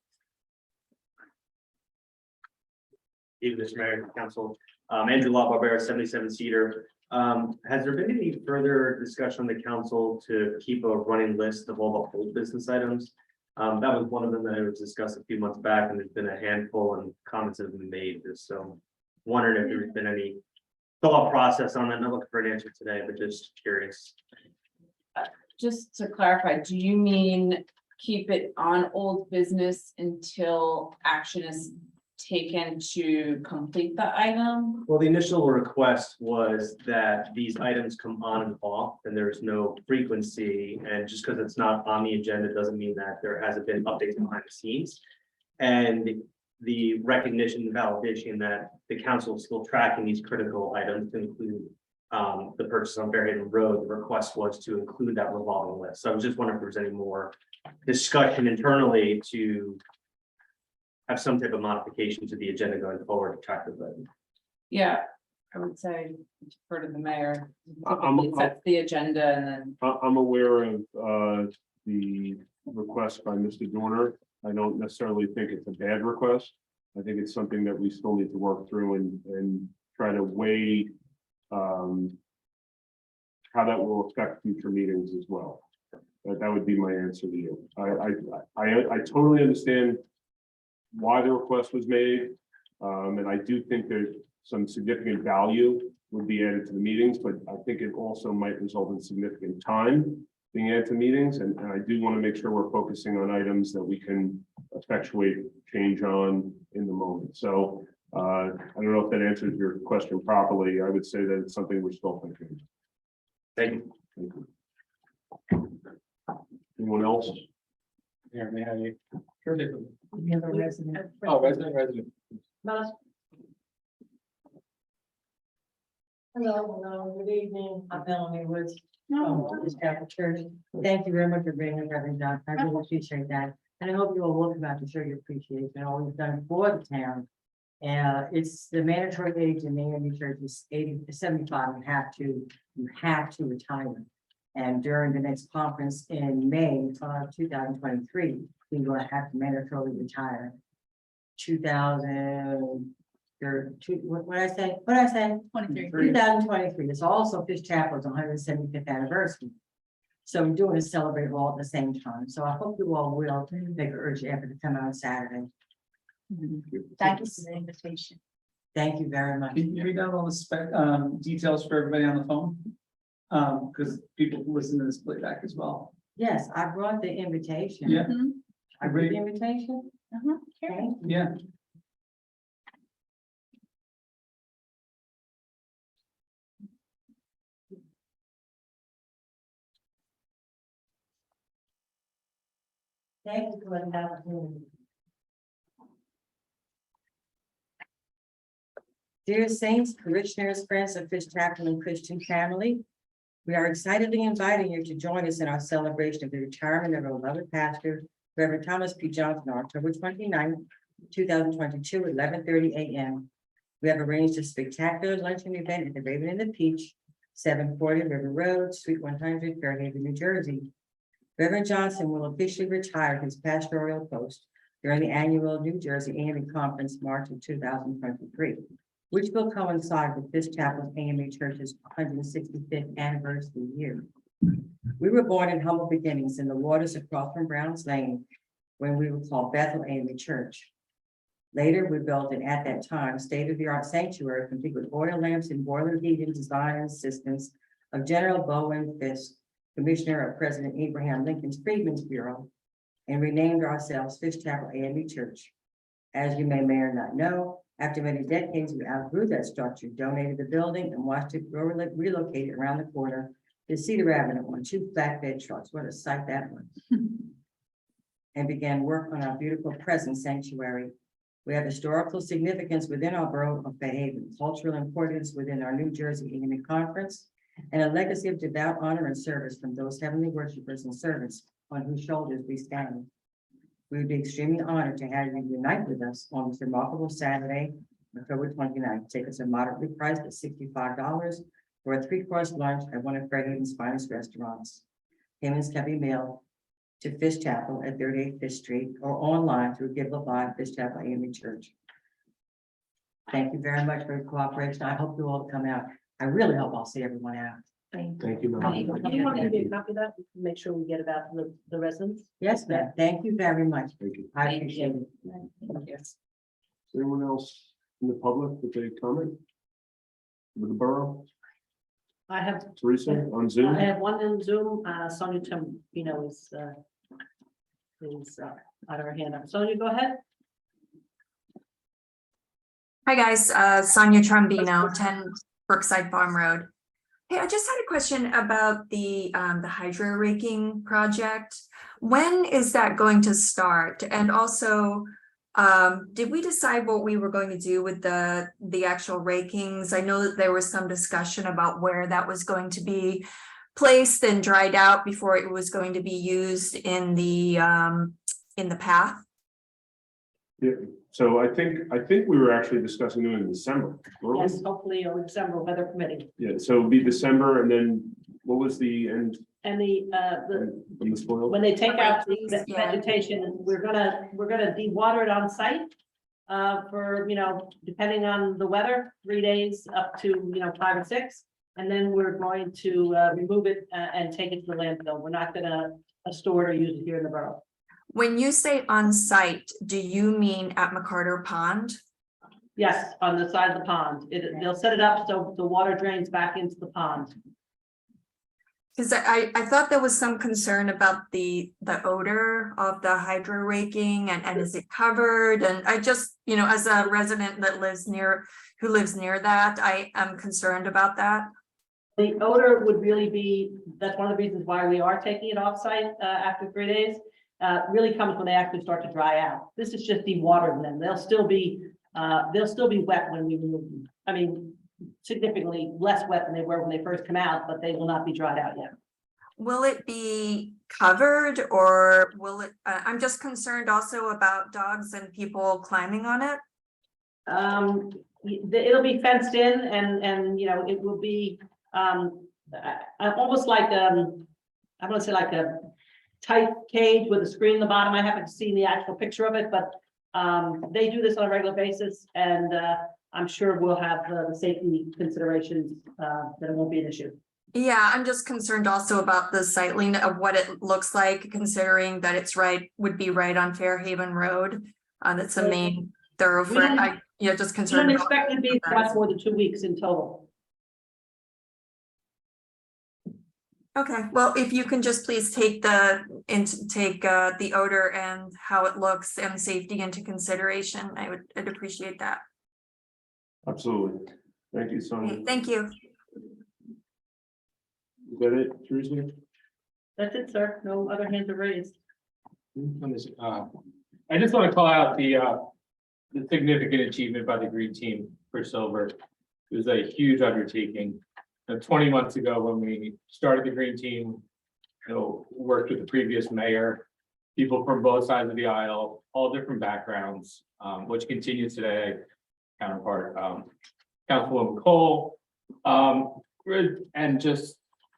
Speaker 12: Even Mr. Mayor, Council, Andrew Law, Barbera, 77 Cedar. Has there been any further discussion on the council to keep a running list of all the old business items? That was one of them that was discussed a few months back, and there's been a handful and comments have been made. So wondering if there's been any thought process on that. Not looking for an answer today, but just curious.
Speaker 11: just to clarify, do you mean keep it on old business until action is taken to complete the item?
Speaker 12: Well, the initial request was that these items come on and off, and there's no frequency, and just because it's not on the agenda doesn't mean that there hasn't been updates behind the scenes. And the recognition and validation that the council is still tracking these critical items to include the purchase on Fairhaven Road. The request was to include that revolving list. So I was just wondering if there was any more discussion internally to have some type of modification to the agenda going forward to track the vote.
Speaker 11: Yeah, I would say defer to the mayor.
Speaker 1: I'm-
Speaker 11: Typically sets the agenda and then.
Speaker 1: I'm aware of the request by Mr. Dorner. I don't necessarily think it's a bad request. I think it's something that we still need to work through and try to weigh how that will affect future meetings as well. That would be my answer to you. I totally understand why the request was made. And I do think that some significant value would be added to the meetings, but I think it also might result in significant time being added to meetings. And I do want to make sure we're focusing on items that we can effectuate change on in the moment. So I don't know if that answers your question properly. I would say that it's something we're still thinking.
Speaker 12: Thank you.
Speaker 1: Thank you. Anyone else?
Speaker 16: Yeah, may I?
Speaker 12: Sure.
Speaker 14: We have a resident.
Speaker 16: Oh, resident.
Speaker 6: Hello, good evening. I'm Melanie Woods.
Speaker 14: This
Speaker 6: Catholic Church. Thank you very much for bringing everything down. I really appreciate that. And I hope you will look about to show your appreciation, all you've done for the town
Speaker 10: It's the mandatory age in the AME church is 75, you have to retire. And during the next conference in May of 2023, we will have to mandatorily retire. 2000, what did I say?
Speaker 7: 23.
Speaker 10: 2023. It's also Fish Chapel's 175th anniversary. So we're doing a celebrate all at the same time. So I hope you all will make an urgent effort to come out on Saturday.
Speaker 7: Thank you for the invitation.
Speaker 10: Thank you very much.
Speaker 15: Can you read down all the details for everybody on the phone? Because people listen to this playback as well.
Speaker 10: Yes, I brought the invitation.
Speaker 15: Yeah.
Speaker 10: I read the invitation.
Speaker 7: Sure.
Speaker 10: Thank you.
Speaker 15: Yeah.
Speaker 10: Thank you for the opportunity. Dear saints, parishioners, friends of Fish Chapel and Christian family, we are excitedly inviting you to join us in our celebration of the retirement of our beloved pastor, Reverend Thomas P. Johnson, on October 29th, 2022, at 11:30 a.m. We have arranged a spectacular luncheon event at the Raven and the Peach, 740 River Road, Suite 100, Fairhaven, New Jersey. Reverend Johnson will officially retire his pastoral post during the annual New Jersey AME Conference, March of 2023, which will coincide with Fish Chapel's AME Church's 165th anniversary year. We were born in humble beginnings in the waters across from Brown's Lane, when we were called Bethel AME Church. Later, we built an, at that time, state-of-the-art sanctuary complete with oil lamps and boiler heating design and assistance of General Bowen Fisk, Commissioner of President Abraham Lincoln's Freedmen's Bureau, and renamed ourselves Fish Chapel AME Church. As you may or not know, after many decades, we outgrew that structure, donated the building, and watched it grow, relocated around the corner to Cedar Avenue on 2 flatbed trucks. What a sight that was. And began work on our beautiful present sanctuary. We have historical significance within our borough of Fairhaven, cultural importance within our New Jersey AME Conference, and a legacy of devout honor and service from those heavenly worshipers and servants on whose shoulders we stand. We would be extremely honored to have you unite with us on this remarkable Saturday, October 29th. Tickets are moderately priced at $65 for a 3-course lunch at one of Fairhaven's finest restaurants. Payments can be mailed to Fish Chapel at 38 Fish Street or online through Give a Live Fish Chapel AME Church. Thank you very much for your cooperation. I hope you all come out. I really hope I'll see everyone out.
Speaker 1: Thank you, ma'am.
Speaker 3: Do you want to give me a copy of that? Make sure we get it out to the residents.
Speaker 10: Yes, ma'am. Thank you very much.
Speaker 1: Thank you.
Speaker 10: I appreciate it.
Speaker 1: Is anyone else in the public with a comment? With the borough?
Speaker 3: I have,
Speaker 1: Teresa on Zoom?
Speaker 3: I have one on Zoom. Sonia Tombino is out of her hand up. Sonia, go ahead.
Speaker 17: Hi, guys. Sonia Trombino, 10 Brookside Farm Road. Hey, I just had a question about the hydro raking project. When is that going to start? And also, did we decide what we were going to do with the actual rakings? I know that there was some discussion about where that was going to be placed and dried out before it was going to be used in the path.
Speaker 1: Yeah, so I think we were actually discussing it in December. weren't we?
Speaker 3: Yes, hopefully, or December, weather permitting.
Speaker 1: Yeah, so it'd be December, and then what was the end
Speaker 3: And
Speaker 1: from the spoil?
Speaker 3: when they take out the
Speaker 17: Yeah.
Speaker 3: vegetation, we're gonna de-water it on site. For, depending on the weather, 3 days up to, 5 or 6. And then we're going to remove it and take it to the landfill. We're not gonna store it or use it here in the borough.
Speaker 17: When you say on site, do you mean at McCarter Pond?
Speaker 3: Yes, on the side of the pond. They'll set it up so the water drains back into the pond.
Speaker 17: Because I thought there was some concern about the odor of the hydro raking and is it covered? And I just, as a resident that who lives near that, I am concerned about that.
Speaker 3: The odor would really be, that's one of the reasons why we are taking it off-site after 3 days. Really comes when they actually start to dry out. This is just dewatering them. They'll still be wet when we remove them. I mean, significantly less wet than they were when they first come out, but they will not be dried out yet.
Speaker 17: Will it be covered or will it, I'm just concerned also about dogs and people climbing on it.
Speaker 3: It'll be fenced in and, you know, it will be, almost like, I want to say like a tight cage with a screen in the bottom. I haven't seen the actual picture of it, but, they do this on a regular basis and, I'm sure we'll have the safety considerations, that it won't be an issue.
Speaker 17: Yeah, I'm just concerned also about the sightline of what it looks like, considering that it's would be right on Fairhaven Road. That's the main thoroughfare. Just
Speaker 3: We
Speaker 17: concerned.
Speaker 3: don't
Speaker 17: about
Speaker 3: expect it to be
Speaker 17: that.
Speaker 3: much more than 2 weeks in total.
Speaker 17: Okay, well, if you can just please take the odor and how it looks and safety into consideration, I'd appreciate that.
Speaker 1: Absolutely. Thank you, Sonia.
Speaker 17: Okay, thank you.
Speaker 1: Is that it, Teresa?
Speaker 3: That's it, sir. No other hands are raised.
Speaker 8: I just want to call out the significant achievement by the green team for silver. It was a huge undertaking. 20 months ago, when we started the green team, worked with the previous mayor, people from both sides of the aisle, all different backgrounds, which continues today. Counterpart, Councilwoman Cole, and just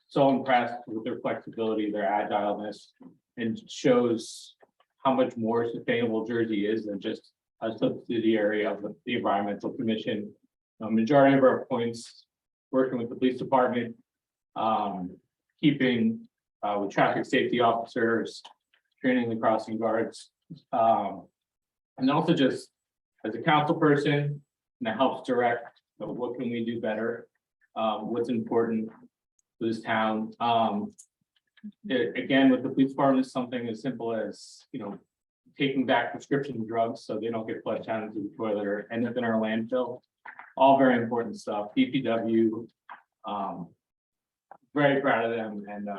Speaker 8: so impressed with their flexibility, their agileness, and shows how much more sustainable Jersey is than just a subsidiary of the Environmental Commission. Majority of our points working with the police department, keeping with traffic safety officers, training the crossing guards, and also just as a council person that helps direct what can we do better, what's important for this town. Again, with the police department, something as simple as taking back prescription drugs so they don't get flushed down into the toilet or end up in our landfill. All very important stuff. DPW, very proud of them and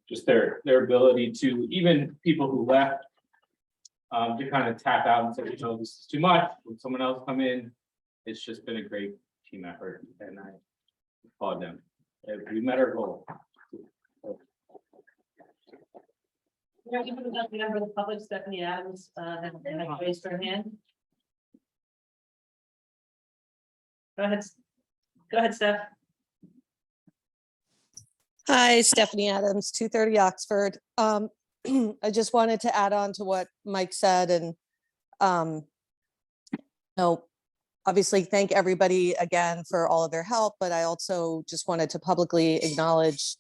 Speaker 8: just their ability to, even people who left, to kind of tap out and say, this is too much. When someone else come in, it's just been a great team effort, and I applaud them. We met our goal.
Speaker 3: The member of the public, Stephanie Adams, has raised her hand. Go ahead, Steph.
Speaker 18: Hi, Stephanie Adams, 230 Oxford. I just wanted to add on to what Mike said and obviously thank everybody again for all of their help, but I also just wanted to publicly acknowledge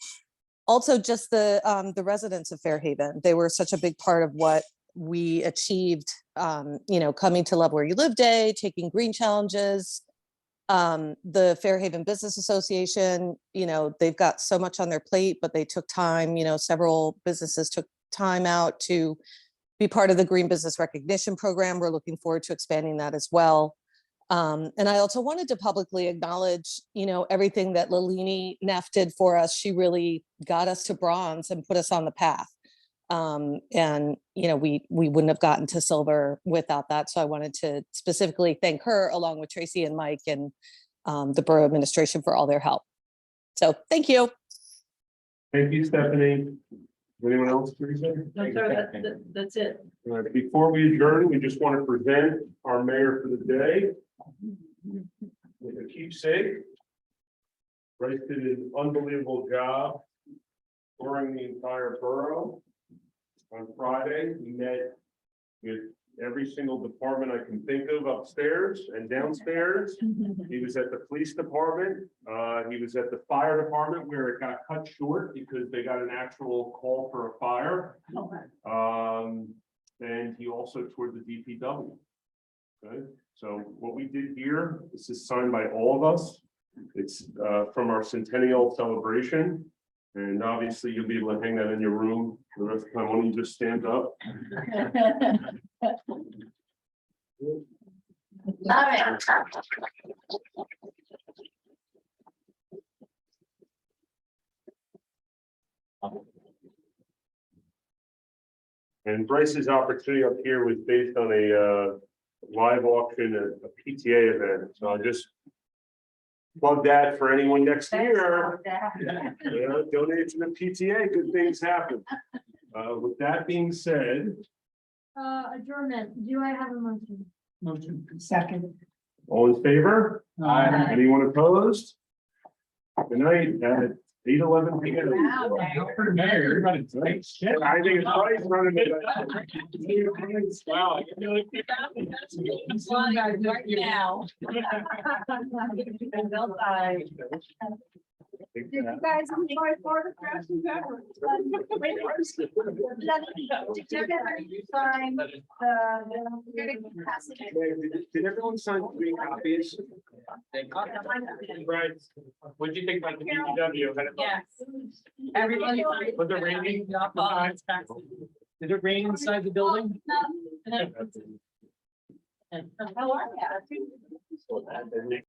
Speaker 18: also just the residents of Fairhaven. They were such a big part of what we achieved, coming to Love Where You Live Day, taking green challenges. The Fairhaven Business Association, they've got so much on their plate, but they took time, several businesses took time out to be part of the Green Business Recognition Program. We're looking forward to expanding that as well. And I also wanted to publicly acknowledge, everything that Lalini Neff did for us. She really got us to bronze and put us on the path. And we wouldn't have gotten to silver without that. So I wanted to specifically thank her along with Tracy and Mike and the borough administration for all their help. So thank you.
Speaker 1: Thank you, Stephanie. Anyone else, Teresa?
Speaker 3: No, sir, that's it.
Speaker 1: All right, before we adjourn, we just want to present our mayor for the day. With a keepsake. Bryce did an unbelievable job touring the entire borough. On Friday, we met with every single department I can think of upstairs and downstairs. He was at the police department. He was at the fire department where it got cut short because they got an actual call for a fire. And he also toured the DPW. Okay, so what we did here, this is signed by all of us. It's from our centennial celebration. And obviously you'll be able to hang that in your room for the rest of the time. Why don't you just stand up?
Speaker 7: Love it.
Speaker 1: And Bryce's opportunity up here was based on a live auction, a PTA event. So I just plug that for anyone next year. Donate to the PTA, good things happen. With that being said.
Speaker 2: Adjournment, do I have a motion?
Speaker 15: Motion.
Speaker 14: Second.
Speaker 1: All in favor?
Speaker 15: Aye.
Speaker 1: Anyone opposed? Good night at 8:11 p.m.
Speaker 8: Mayor, you're running great.
Speaker 1: I think it's right running it.
Speaker 8: Wow.
Speaker 7: Right now.
Speaker 6: Did you guys enjoy photographs and that?
Speaker 1: Did everyone sign 3 copies?
Speaker 8: Right. What'd you think about the DPW?
Speaker 7: Yes. Everybody.
Speaker 8: Was it raining?
Speaker 15: Did it rain inside the building?
Speaker 7: How are you?